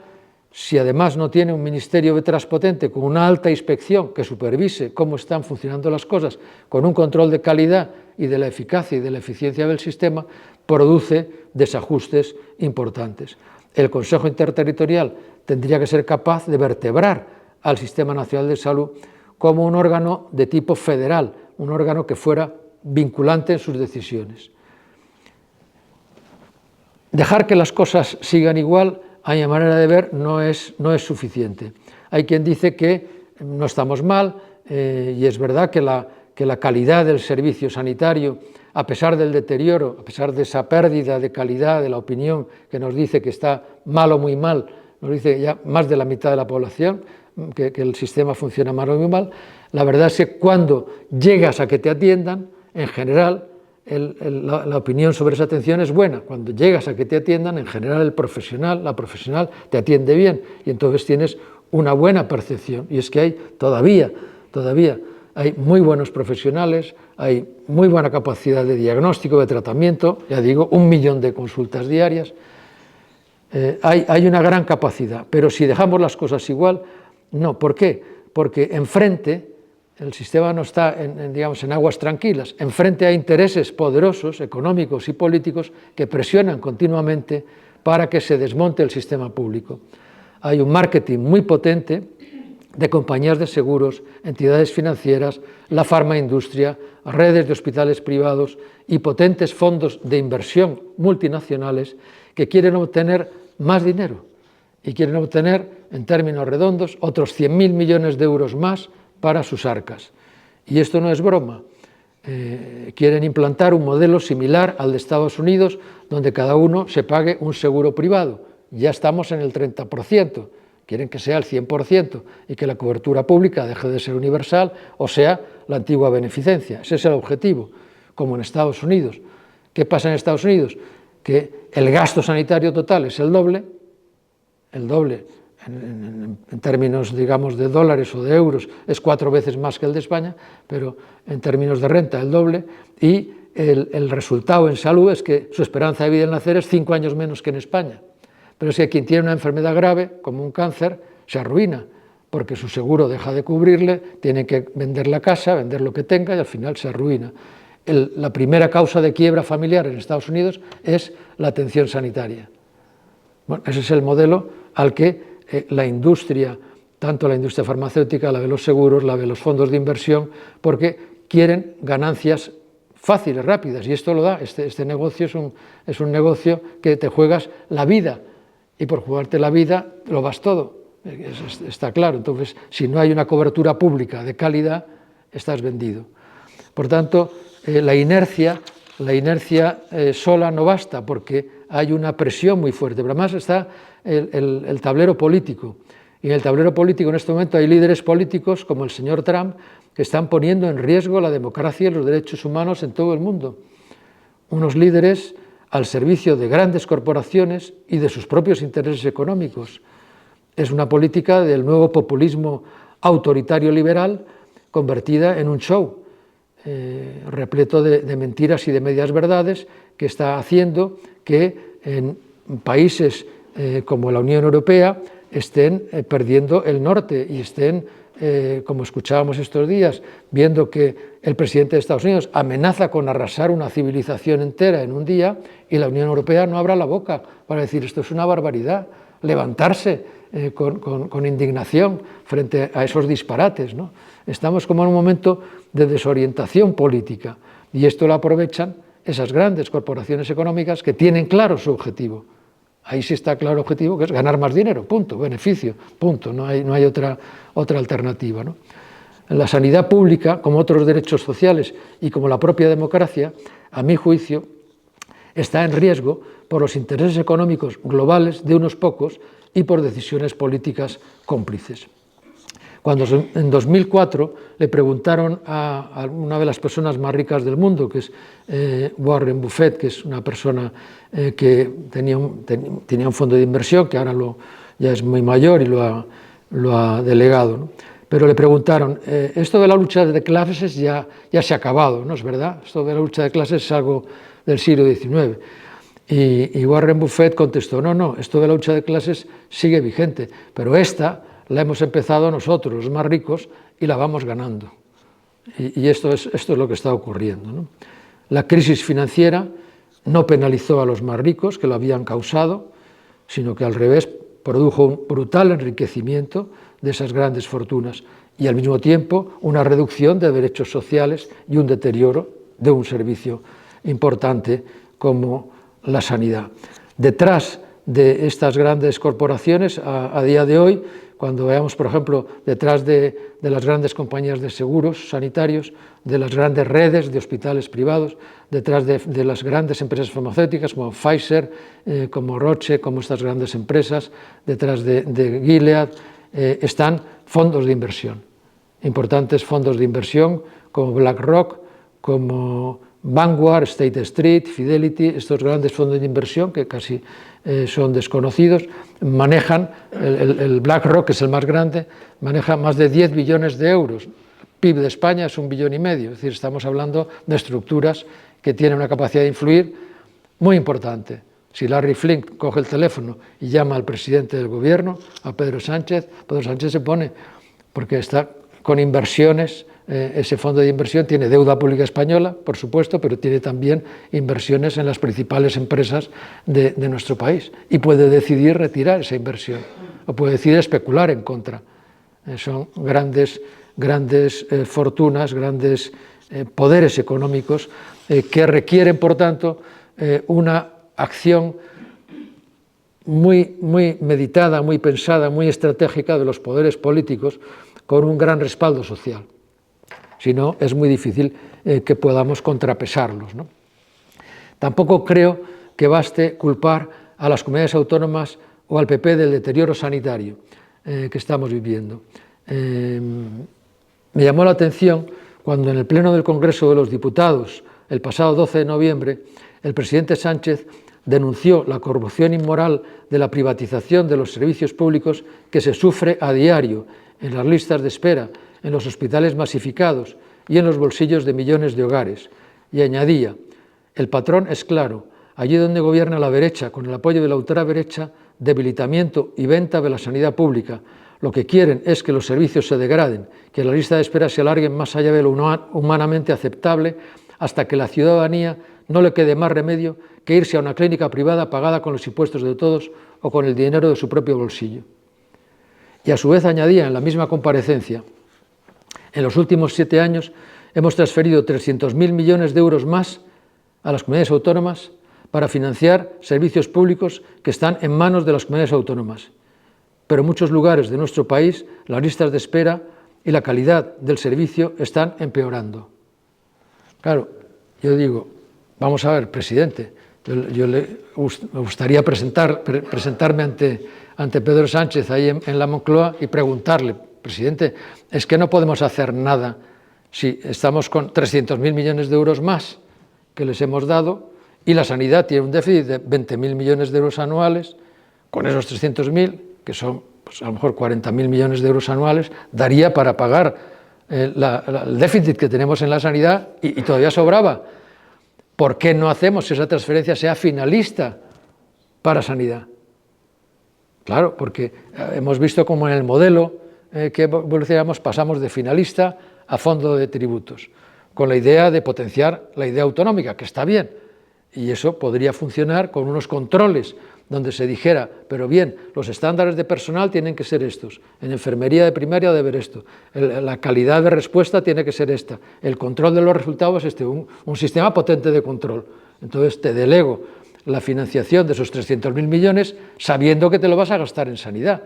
si además no tiene un ministerio detrás potente con una alta inspección que supervise cómo están funcionando las cosas, con un control de calidad y de la eficacia y de la eficiencia del sistema, produce desajustes importantes. El Consejo Interterritorial tendría que ser capaz de vertebrar al Sistema Nacional de Salud como un órgano de tipo federal, un órgano que fuera vinculante en sus decisiones. Dejar que las cosas sigan igual, a mi manera de ver, no es suficiente. Hay quien dice que no estamos mal, y es verdad que la calidad del servicio sanitario, a pesar del deterioro, a pesar de esa pérdida de calidad de la opinión que nos dice que está mal o muy mal, nos dice ya más de la mitad de la población, que el sistema funciona mal o muy mal, la verdad es que cuando llegas a que te atiendan, en general, la opinión sobre esa atención es buena. Cuando llegas a que te atiendan, en general la profesional te atiende bien y entonces tienes una buena percepción. Y es que hay todavía hay muy buenos profesionales, hay muy buena capacidad de diagnóstico, de tratamiento, ya digo, 1 millón de consultas diarias. Hay una gran capacidad, pero si dejamos las cosas igual, no. ¿Por qué? Porque enfrente el sistema no está en aguas tranquilas. Enfrente hay intereses poderosos, económicos y políticos, que presionan continuamente para que se desmonte el sistema público. Hay un marketing muy potente de compañías de seguros, entidades financieras, la farmaindustria, redes de hospitales privados y potentes fondos de inversión multinacionales que quieren obtener más dinero y quieren obtener, en términos redondos, otros 100.000 millones de euros más para sus arcas. Y esto no es broma. Quieren implantar un modelo similar al de Estados Unidos, donde cada uno se pague un seguro privado. Ya estamos en el 30%. Quieren que sea el 100% y que la cobertura pública deje de ser universal, o sea, la antigua beneficencia. Ese es el objetivo, como en Estados Unidos. ¿Qué pasa en Estados Unidos? Que el gasto sanitario total es el doble en términos, digamos, de dólares o de euros, es 4 veces más que el de España, pero en términos de renta el doble, y el resultado en salud es que su esperanza de vida al nacer es 5 años menos que en España. Pero es que quien tiene una enfermedad grave, como un cáncer, se arruina, porque su seguro deja de cubrirle, tiene que vender la casa, vender lo que tenga y al final se arruina. La primera causa de quiebra familiar en Estados Unidos es la atención sanitaria. Bueno, ese es el modelo al que la industria, tanto la industria farmacéutica, la de los seguros, la de los fondos de inversión, porque quieren ganancias fáciles, rápidas, y esto lo da. Este negocio es un negocio que te juegas la vida y por jugarte la vida lo vas todo, está claro. Entonces, si no hay una cobertura pública de calidad, estás vendido. Por tanto, la inercia sola no basta, porque hay una presión muy fuerte, pero además está el tablero político. Y en el tablero político en este momento hay líderes políticos como el señor Trump que están poniendo en riesgo la democracia y los derechos humanos en todo el mundo. Unos líderes al servicio de grandes corporaciones y de sus propios intereses económicos. Es una política del nuevo populismo autoritario liberal convertida en un show, repleto de mentiras y de medias verdades, que está haciendo que en países como la Unión Europea estén perdiendo el norte y estén, como escuchábamos estos días, viendo que el presidente de Estados Unidos amenaza con arrasar una civilización entera en un día y la Unión Europea no abra la boca para decir esto es una barbaridad, levantarse con indignación frente a esos disparates, ¿no? Estamos como en un momento de desorientación política y esto lo aprovechan esas grandes corporaciones económicas que tienen claro su objetivo. Ahí sí está claro el objetivo, que es ganar más dinero, punto, beneficio, punto, no hay otra alternativa, ¿no? La sanidad pública, como otros derechos sociales y como la propia democracia, a mi juicio, está en riesgo por los intereses económicos globales de unos pocos y por decisiones políticas cómplices. Cuando en 2004 le preguntaron a una de las personas más ricas del mundo, que es Warren Buffett, que es una persona que tenía un fondo de inversión, que ahora ya es muy mayor y lo ha delegado, ¿no? Pero le preguntaron, esto de la lucha de clases ya se ha acabado, ¿no es verdad? Esto de la lucha de clases es algo del siglo XIX. Y Warren Buffett contestó, no, esto de la lucha de clases sigue vigente, pero esta la hemos empezado nosotros, los más ricos, y la vamos ganando. Y esto es lo que está ocurriendo, ¿no? La crisis financiera no penalizó a los más ricos, que lo habían causado, sino que al revés produjo un brutal enriquecimiento de esas grandes fortunas y al mismo tiempo una reducción de derechos sociales y un deterioro de un servicio importante como la sanidad. Detrás de estas grandes corporaciones, a día de hoy, cuando veamos, por ejemplo, detrás de las grandes compañías de seguros sanitarios, de las grandes redes de hospitales privados, detrás de las grandes empresas farmacéuticas como Pfizer, como Roche, como estas grandes empresas, detrás de Gilead, están fondos de inversión, importantes fondos de inversión como BlackRock, como Vanguard, State Street, Fidelity, estos grandes fondos de inversión que casi son desconocidos, manejan, el BlackRock, que es el más grande, maneja más de 10 billones de euros. El PIB de España es 1,5 billones, es decir, estamos hablando de estructuras que tienen una capacidad de influir muy importante. Si Larry Fink coge el teléfono y llama al presidente del gobierno, a Pedro Sánchez se pone, porque está con inversiones. Ese fondo de inversión tiene deuda pública española, por supuesto, pero tiene también inversiones en las principales empresas de nuestro país y puede decidir retirar esa inversión o puede decidir especular en contra. Son grandes fortunas, grandes poderes económicos que requieren, por tanto, una acción muy meditada, muy pensada, muy estratégica de los poderes políticos con un gran respaldo social. Si no, es muy difícil que podamos contrapesarlos, ¿no? Tampoco creo que baste culpar a las comunidades autónomas o al PP del deterioro sanitario que estamos viviendo. Me llamó la atención cuando en el Pleno del Congreso de los Diputados, el pasado 12 de noviembre, el presidente Sánchez denunció la corrupción inmoral de la privatización de los servicios públicos que se sufre a diario en las listas de espera, en los hospitales masificados y en los bolsillos de millones de hogares. Y añadía, el patrón es claro, allí donde gobierna la derecha, con el apoyo de la ultraderecha, debilitamiento y venta de la sanidad pública. Lo que quieren es que los servicios se degraden, que la lista de espera se alargue más allá de lo humanamente aceptable, hasta que a la ciudadanía no le quede más remedio que irse a una clínica privada pagada con los impuestos de todos o con el dinero de su propio bolsillo. Y a su vez añadía en la misma comparecencia, en los últimos 7 años hemos transferido 300.000 millones de euros más a las comunidades autónomas para financiar servicios públicos que están en manos de las comunidades autónomas. Pero en muchos lugares de nuestro país las listas de espera y la calidad del servicio están empeorando. Claro, yo digo, vamos a ver, presidente, me gustaría presentarme ante Pedro Sánchez ahí en la Moncloa y preguntarle, presidente, es que no podemos hacer nada si estamos con 300.000 millones de euros más que les hemos dado y la sanidad tiene un déficit de 20.000 millones de euros anuales. Con esos 300.000, que son pues, a lo mejor 40.000 millones de euros anuales, daría para pagar el déficit que tenemos en la sanidad y todavía sobraba. ¿Por qué no hacemos que esa transferencia sea finalista para sanidad? Claro, porque hemos visto como en el modelo que evolucionamos pasamos de finalista a fondo de tributos, con la idea de potenciar la idea autonómica, que está bien, y eso podría funcionar con unos controles donde se dijera, pero bien, los estándares de personal tienen que ser estos, en enfermería de primaria debe haber esto, la calidad de respuesta tiene que ser esta, el control de los resultados es este, un sistema potente de control. Entonces te delego la financiación de esos 300.000 millones sabiendo que te lo vas a gastar en sanidad.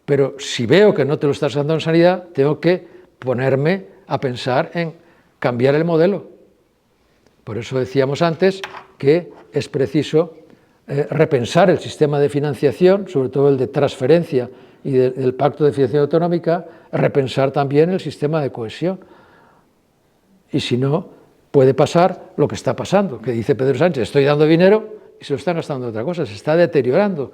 Pero si veo que no te lo estás gastando en sanidad, tengo que ponerme a pensar en cambiar el modelo. Por eso decíamos antes que es preciso repensar el sistema de financiación, sobre todo el de transferencia y del Pacto de Financiación Autonómica, repensar también el sistema de cohesión. Y si no, puede pasar lo que está pasando, que dice Pedro Sánchez, estoy dando dinero y se lo están gastando en otra cosa, se está deteriorando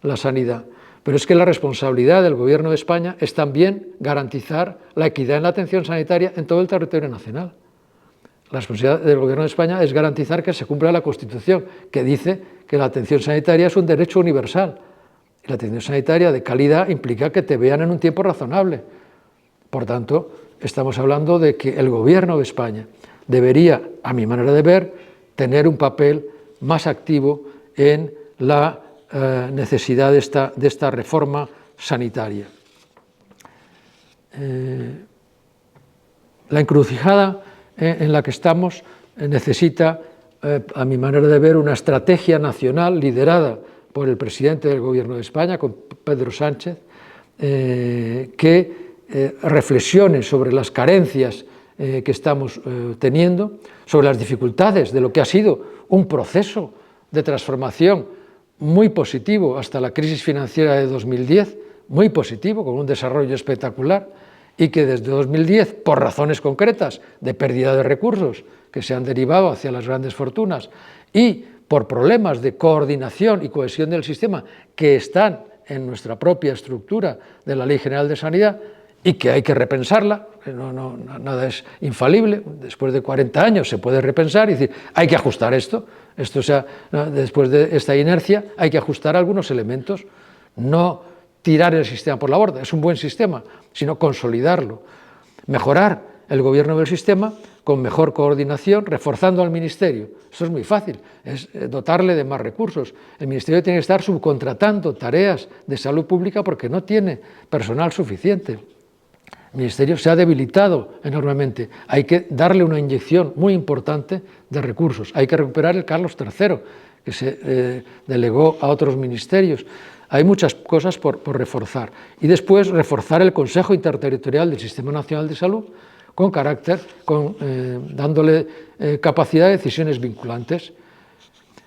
la sanidad. Pero es que la responsabilidad del Gobierno de España es también garantizar la equidad en la atención sanitaria en todo el territorio nacional. La responsabilidad del Gobierno de España es garantizar que se cumpla la Constitución, que dice que la atención sanitaria es un derecho universal. Y la atención sanitaria de calidad implica que te vean en un tiempo razonable. Por tanto, estamos hablando de que el Gobierno de España debería, a mi manera de ver, tener un papel más activo en la necesidad de esta reforma sanitaria. La encrucijada en la que estamos necesita, a mi manera de ver, una estrategia nacional liderada por el presidente del Gobierno de España, con Pedro Sánchez, que reflexione sobre las carencias que estamos teniendo, sobre las dificultades de lo que ha sido un proceso de transformación muy positivo hasta la crisis financiera de 2010, muy positivo, con un desarrollo espectacular, y que desde 2010, por razones concretas de pérdida de recursos que se han derivado hacia las grandes fortunas y por problemas de coordinación y cohesión del sistema que están en nuestra propia estructura de la Ley General de Sanidad y que hay que repensarla, nada es infalible, después de 40 años se puede repensar y decir, hay que ajustar esto, después de esta inercia hay que ajustar algunos elementos, no tirar el sistema por la borda, es un buen sistema, sino consolidarlo, mejorar el gobierno del sistema con mejor coordinación, reforzando al Ministerio. Eso es muy fácil, es dotarle de más recursos. El Ministerio tiene que estar subcontratando tareas de salud pública porque no tiene personal suficiente. El Ministerio se ha debilitado enormemente. Hay que darle una inyección muy importante de recursos. Hay que recuperar el Carlos III, que se delegó a otros ministerios. Hay muchas cosas por reforzar. Y después reforzar el Consejo Interterritorial del Sistema Nacional de Salud con carácter, dándole capacidad de decisiones vinculantes.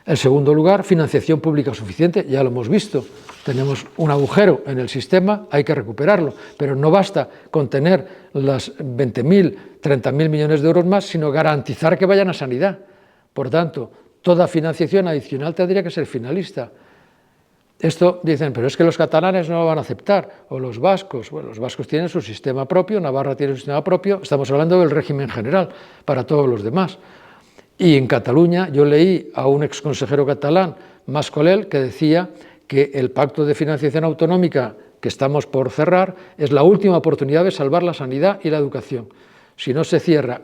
En segundo lugar, financiación pública suficiente, ya lo hemos visto. Tenemos un agujero en el sistema, hay que recuperarlo, pero no basta con tener las 20.000, 30.000 millones de euros más, sino garantizar que vayan a sanidad. Por tanto, toda financiación adicional tendría que ser finalista. Esto dicen, pero es que los catalanes no lo van a aceptar, o los vascos. Bueno, los vascos tienen su sistema propio, Navarra tiene su sistema propio, estamos hablando del régimen general para todos los demás. Y en Cataluña yo leí a un exconsejero catalán, Mas Colell, que decía que el pacto de financiación autonómica que estamos por cerrar es la última oportunidad de salvar la sanidad y la educación. Si no se cierra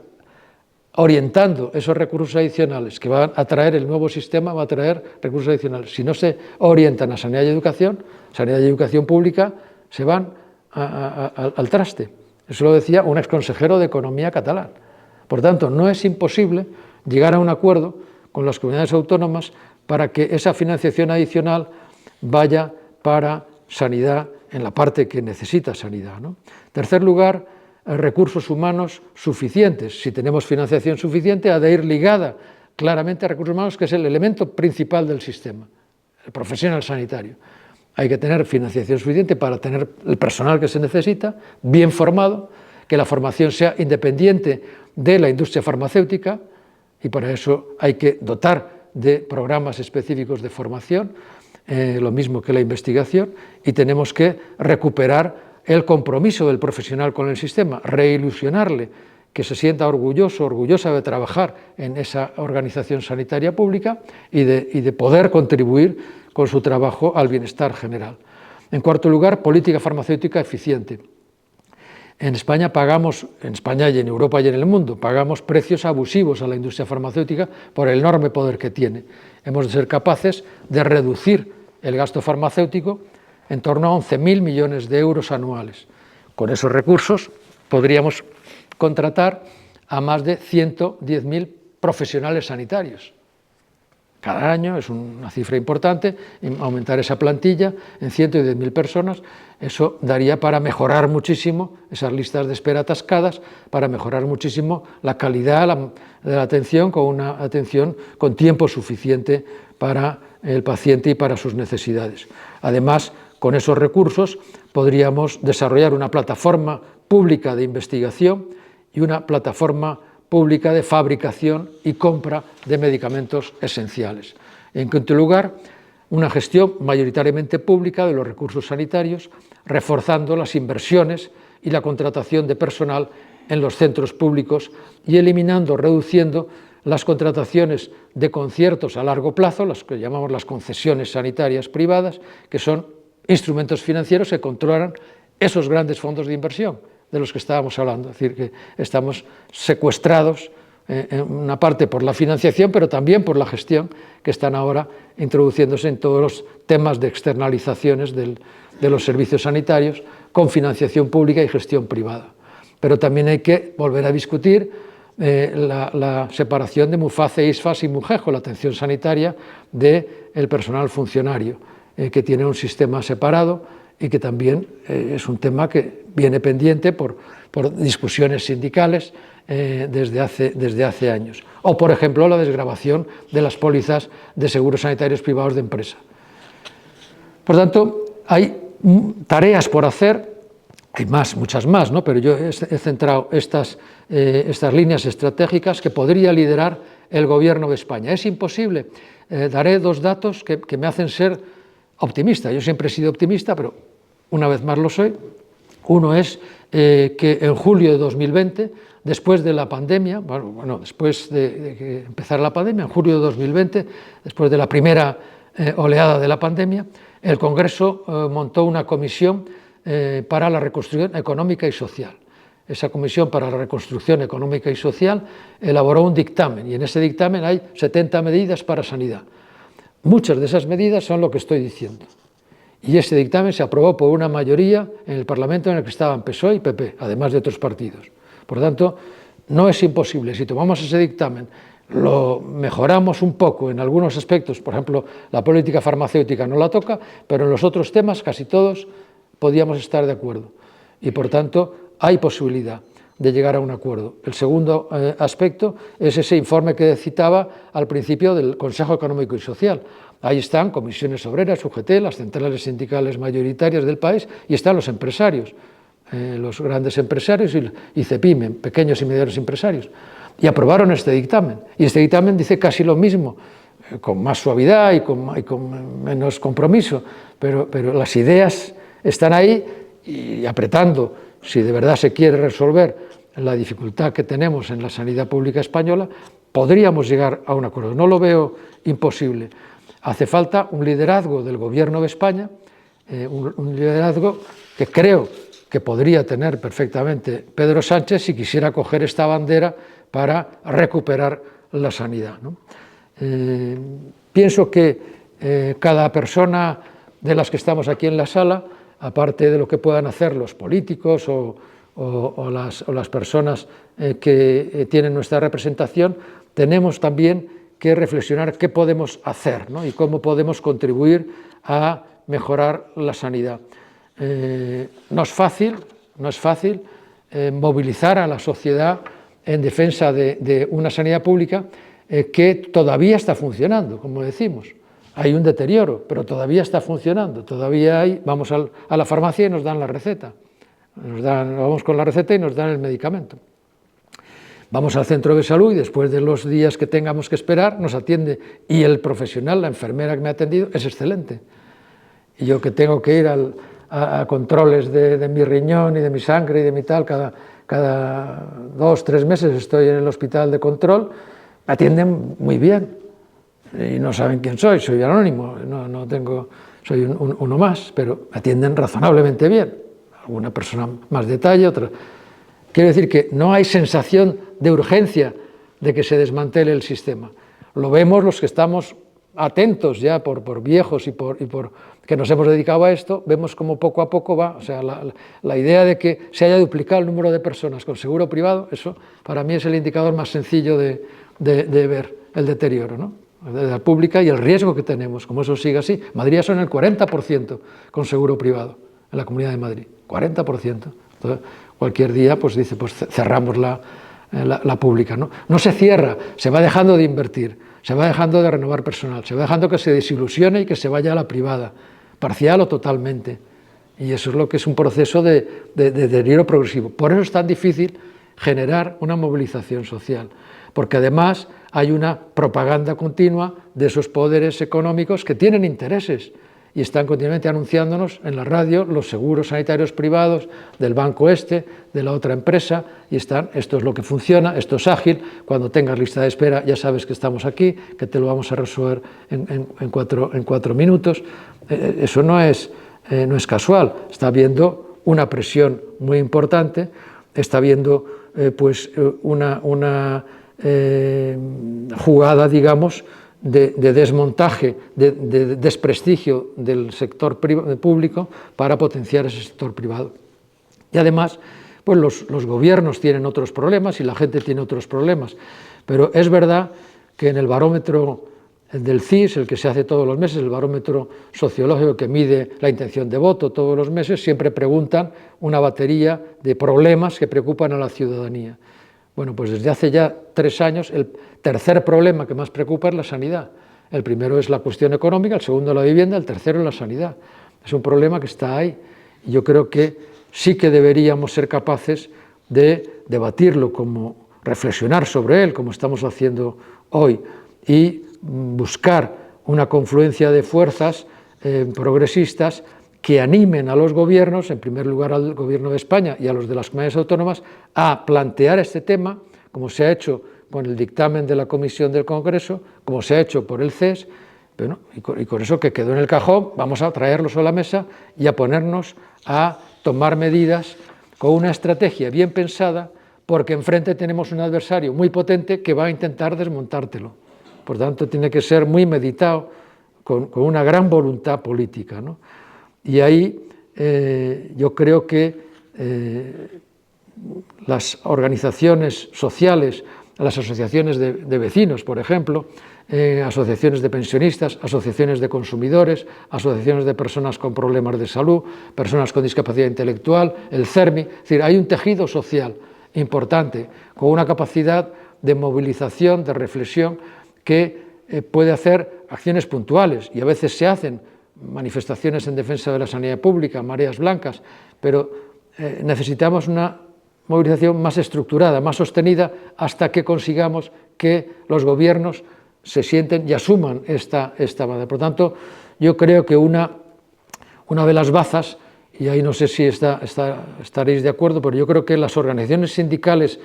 orientando esos recursos adicionales que van a traer el nuevo sistema, va a traer recursos adicionales. Si no se orientan a sanidad y educación pública, se van al traste. Eso lo decía un exconsejero de Economía catalán. Por tanto, no es imposible llegar a un acuerdo con las comunidades autónomas para que esa financiación adicional vaya para sanidad en la parte que necesita sanidad, ¿no? En tercer lugar, recursos humanos suficientes. Si tenemos financiación suficiente, ha de ir ligada claramente a recursos humanos, que es el elemento principal del sistema, el profesional sanitario. Hay que tener financiación suficiente para tener el personal que se necesita, bien formado, que la formación sea independiente de la industria farmacéutica, y para eso hay que dotar de programas específicos de formación, lo mismo que la investigación, y tenemos que recuperar el compromiso del profesional con el sistema, reilusionarle, que se sienta orgulloso, orgullosa de trabajar en esa organización sanitaria pública y de poder contribuir con su trabajo al bienestar general. En cuarto lugar, política farmacéutica eficiente. En España pagamos, en España y en Europa y en el mundo, pagamos precios abusivos a la industria farmacéutica por el enorme poder que tiene. Hemos de ser capaces de reducir el gasto farmacéutico en torno a 11.000 millones de euros anuales. Con esos recursos podríamos contratar a más de 110.000 profesionales sanitarios. Cada año es una cifra importante, aumentar esa plantilla en 110.000 personas, eso daría para mejorar muchísimo esas listas de espera atascadas, para mejorar muchísimo la calidad de la atención, con una atención con tiempo suficiente para el paciente y para sus necesidades. Además, con esos recursos podríamos desarrollar una plataforma pública de investigación y una plataforma pública de fabricación y compra de medicamentos esenciales. En quinto lugar, una gestión mayoritariamente pública de los recursos sanitarios, reforzando las inversiones y la contratación de personal en los centros públicos y eliminando, reduciendo las contrataciones de conciertos a largo plazo, las que llamamos las concesiones sanitarias privadas, que son instrumentos financieros que controlan esos grandes fondos de inversión de los que estábamos hablando, es decir, que estamos secuestrados en una parte por la financiación, pero también por la gestión, que están ahora introduciéndose en todos los temas de externalizaciones de los servicios sanitarios, con financiación pública y gestión privada. Pero también hay que volver a discutir la separación de Muface, ISFAS y Mugejo, la atención sanitaria del personal funcionario, que tiene un sistema separado, y que también es un tema que viene pendiente por discusiones sindicales desde hace años. O, por ejemplo, la desgravación de las pólizas de seguros sanitarios privados de empresa. Por tanto, hay tareas por hacer, hay muchas más, ¿no? Pero yo he centrado estas líneas estratégicas que podría liderar el Gobierno de España. Es imposible. Daré dos datos que me hacen ser optimista. Yo siempre he sido optimista, pero una vez más lo soy. Uno es que en julio de 2020, después de la pandemia, después de que empezara la pandemia, en julio de 2020, después de la primera oleada de la pandemia, el Congreso montó una comisión para la reconstrucción económica y social. Esa Comisión para la Reconstrucción Económica y Social elaboró un dictamen, y en ese dictamen hay 70 medidas para sanidad. Muchas de esas medidas son lo que estoy diciendo. Y ese dictamen se aprobó por una mayoría en el Parlamento en el que estaban PSOE y PP, además de otros partidos. Por lo tanto, no es imposible. Si tomamos ese dictamen, lo mejoramos un poco en algunos aspectos, por ejemplo, la política farmacéutica no la toca, pero en los otros temas casi todos podíamos estar de acuerdo. Y por tanto, hay posibilidad de llegar a un acuerdo. El segundo aspecto es ese informe que citaba al principio del Consejo Económico y Social. Ahí están comisiones obreras, UGT, las centrales sindicales mayoritarias del país, y están los empresarios, los grandes empresarios y CEPIME, pequeños y medianos empresarios. Y aprobaron este dictamen. Y este dictamen dice casi lo mismo, con más suavidad y con menos compromiso, pero las ideas están ahí, y apretando, si de verdad se quiere resolver la dificultad que tenemos en la sanidad pública española, podríamos llegar a un acuerdo. No lo veo imposible. Hace falta un liderazgo del Gobierno de España, un liderazgo que creo que podría tener perfectamente Pedro Sánchez si quisiera coger esta bandera para recuperar la sanidad, ¿no? Pienso que cada persona de las que estamos aquí en la sala, aparte de lo que puedan hacer los políticos o las personas que tienen nuestra representación, tenemos también que reflexionar qué podemos hacer, ¿no? Y cómo podemos contribuir a mejorar la sanidad. No es fácil movilizar a la sociedad en defensa de una sanidad pública que todavía está funcionando, como decimos. Hay un deterioro, pero todavía está funcionando. Todavía vamos a la farmacia y nos dan la receta. Vamos con la receta y nos dan el medicamento. Vamos al centro de salud y después de los días que tengamos que esperar nos atiende, y el profesional, la enfermera que me ha atendido, es excelente. Y yo que tengo que ir a controles de mi riñón y de mi sangre y de mi tal, cada 2 o 3 meses estoy en el hospital de control, me atienden muy bien y no saben quién soy anónimo, soy uno más, pero me atienden razonablemente bien. Alguna persona más detalle, otra. Quiero decir que no hay sensación de urgencia de que se desmantele el sistema. Lo vemos los que estamos atentos ya por viejos y por que nos hemos dedicado a esto, vemos como poco a poco va, o sea, la idea de que se haya duplicado el número de personas con seguro privado, eso para mí es el indicador más sencillo de ver el deterioro, ¿no?, de la pública y el riesgo que tenemos. Como eso sigue así, Madrid son el 40% con seguro privado, en la Comunidad de Madrid, 40%. Entonces, cualquier día pues dice, pues cerramos la pública, ¿no? No se cierra, se va dejando de invertir, se va dejando de renovar personal, se va dejando que se desilusione y que se vaya a la privada, parcial o totalmente. Y eso es lo que es un proceso de deterioro progresivo. Por eso es tan difícil generar una movilización social, porque además hay una propaganda continua de esos poderes económicos que tienen intereses y están continuamente anunciándonos en la radio los seguros sanitarios privados del banco de la otra empresa, y esto es lo que funciona, esto es ágil, cuando tengas lista de espera ya sabes que estamos aquí, que te lo vamos a resolver en 4 minutos. Eso no es casual, está habiendo una presión muy importante, está habiendo una jugada, digamos, de desmontaje, de desprestigio del sector público para potenciar ese sector privado. Y además, pues los gobiernos tienen otros problemas y la gente tiene otros problemas, pero es verdad que en el barómetro del CIS, el que se hace todos los meses, el barómetro sociológico que mide la intención de voto todos los meses, siempre preguntan una batería de problemas que preocupan a la ciudadanía. Bueno, pues desde hace ya 3 años el tercer problema que más preocupa es la sanidad. El primero es la cuestión económica, el segundo la vivienda, el tercero es la sanidad. Es un problema que está ahí y yo creo que sí que deberíamos ser capaces de debatirlo, como reflexionar sobre él, como estamos haciendo hoy, y buscar una confluencia de fuerzas progresistas que animen a los gobiernos, en primer lugar al Gobierno de España y a los de las comunidades autónomas, a plantear este tema, como se ha hecho con el dictamen de la Comisión del Congreso, como se ha hecho por el CES, bueno, y con eso que quedó en el cajón, vamos a traerlo sobre la mesa y a ponernos a tomar medidas con una estrategia bien pensada, porque enfrente tenemos un adversario muy potente que va a intentar desmontártelo. Por tanto, tiene que ser muy meditado, con una gran voluntad política, ¿no? Y ahí yo creo que las organizaciones sociales, las asociaciones de vecinos, por ejemplo, asociaciones de pensionistas, asociaciones de consumidores, asociaciones de personas con problemas de salud, personas con discapacidad intelectual, el CERMI, es decir, hay un tejido social importante con una capacidad de movilización, de reflexión, que puede hacer acciones puntuales, y a veces se hacen manifestaciones en defensa de la sanidad pública, mareas blancas, pero necesitamos una movilización más estructurada, más sostenida, hasta que consigamos que los gobiernos se sienten y asuman esta base. Por tanto, yo creo que una de las bazas, y ahí no sé si estaréis de acuerdo, pero yo creo que las organizaciones sindicales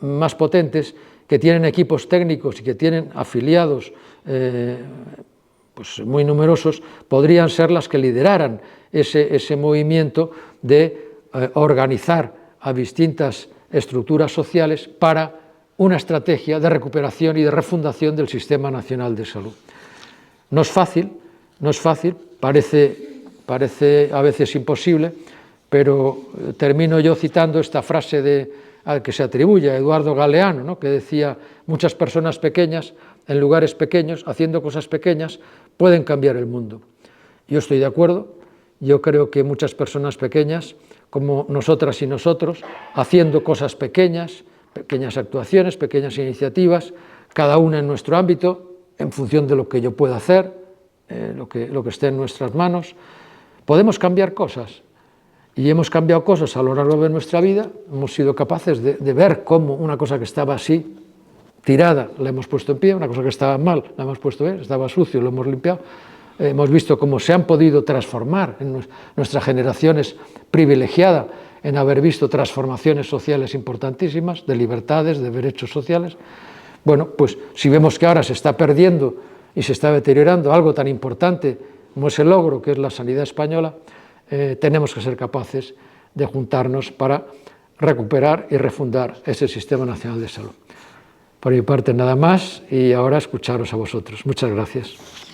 más potentes, que tienen equipos técnicos y que tienen afiliados pues muy numerosos, podrían ser las que lideraran ese movimiento de organizar a distintas estructuras sociales para una estrategia de recuperación y de refundación del Sistema Nacional de Salud. No es fácil, parece a veces imposible, pero termino yo citando esta frase de al que se atribuye a Eduardo Galeano, ¿no?, que decía: muchas personas pequeñas, en lugares pequeños, haciendo cosas pequeñas, pueden cambiar el mundo. Yo estoy de acuerdo. Yo creo que muchas personas pequeñas, como nosotras y nosotros, haciendo cosas pequeñas, pequeñas actuaciones, pequeñas iniciativas, cada una en nuestro ámbito, en función de lo que yo pueda hacer, lo que esté en nuestras manos, podemos cambiar cosas. Y hemos cambiado cosas a lo largo de nuestra vida. Hemos sido capaces de ver cómo una cosa que estaba así, tirada, la hemos puesto en pie, una cosa que estaba mal, la hemos puesto bien, estaba sucio, lo hemos limpiado. Hemos visto cómo se han podido transformar. Nuestra generación es privilegiada en haber visto transformaciones sociales importantísimas, de libertades, de derechos sociales. Bueno, pues si vemos que ahora se está perdiendo y se está deteriorando algo tan importante como ese logro que es la sanidad española, tenemos que ser capaces de juntarnos para recuperar y refundar ese Sistema Nacional de Salud. Por mi parte nada más, y ahora escucharos a vosotros. Muchas gracias.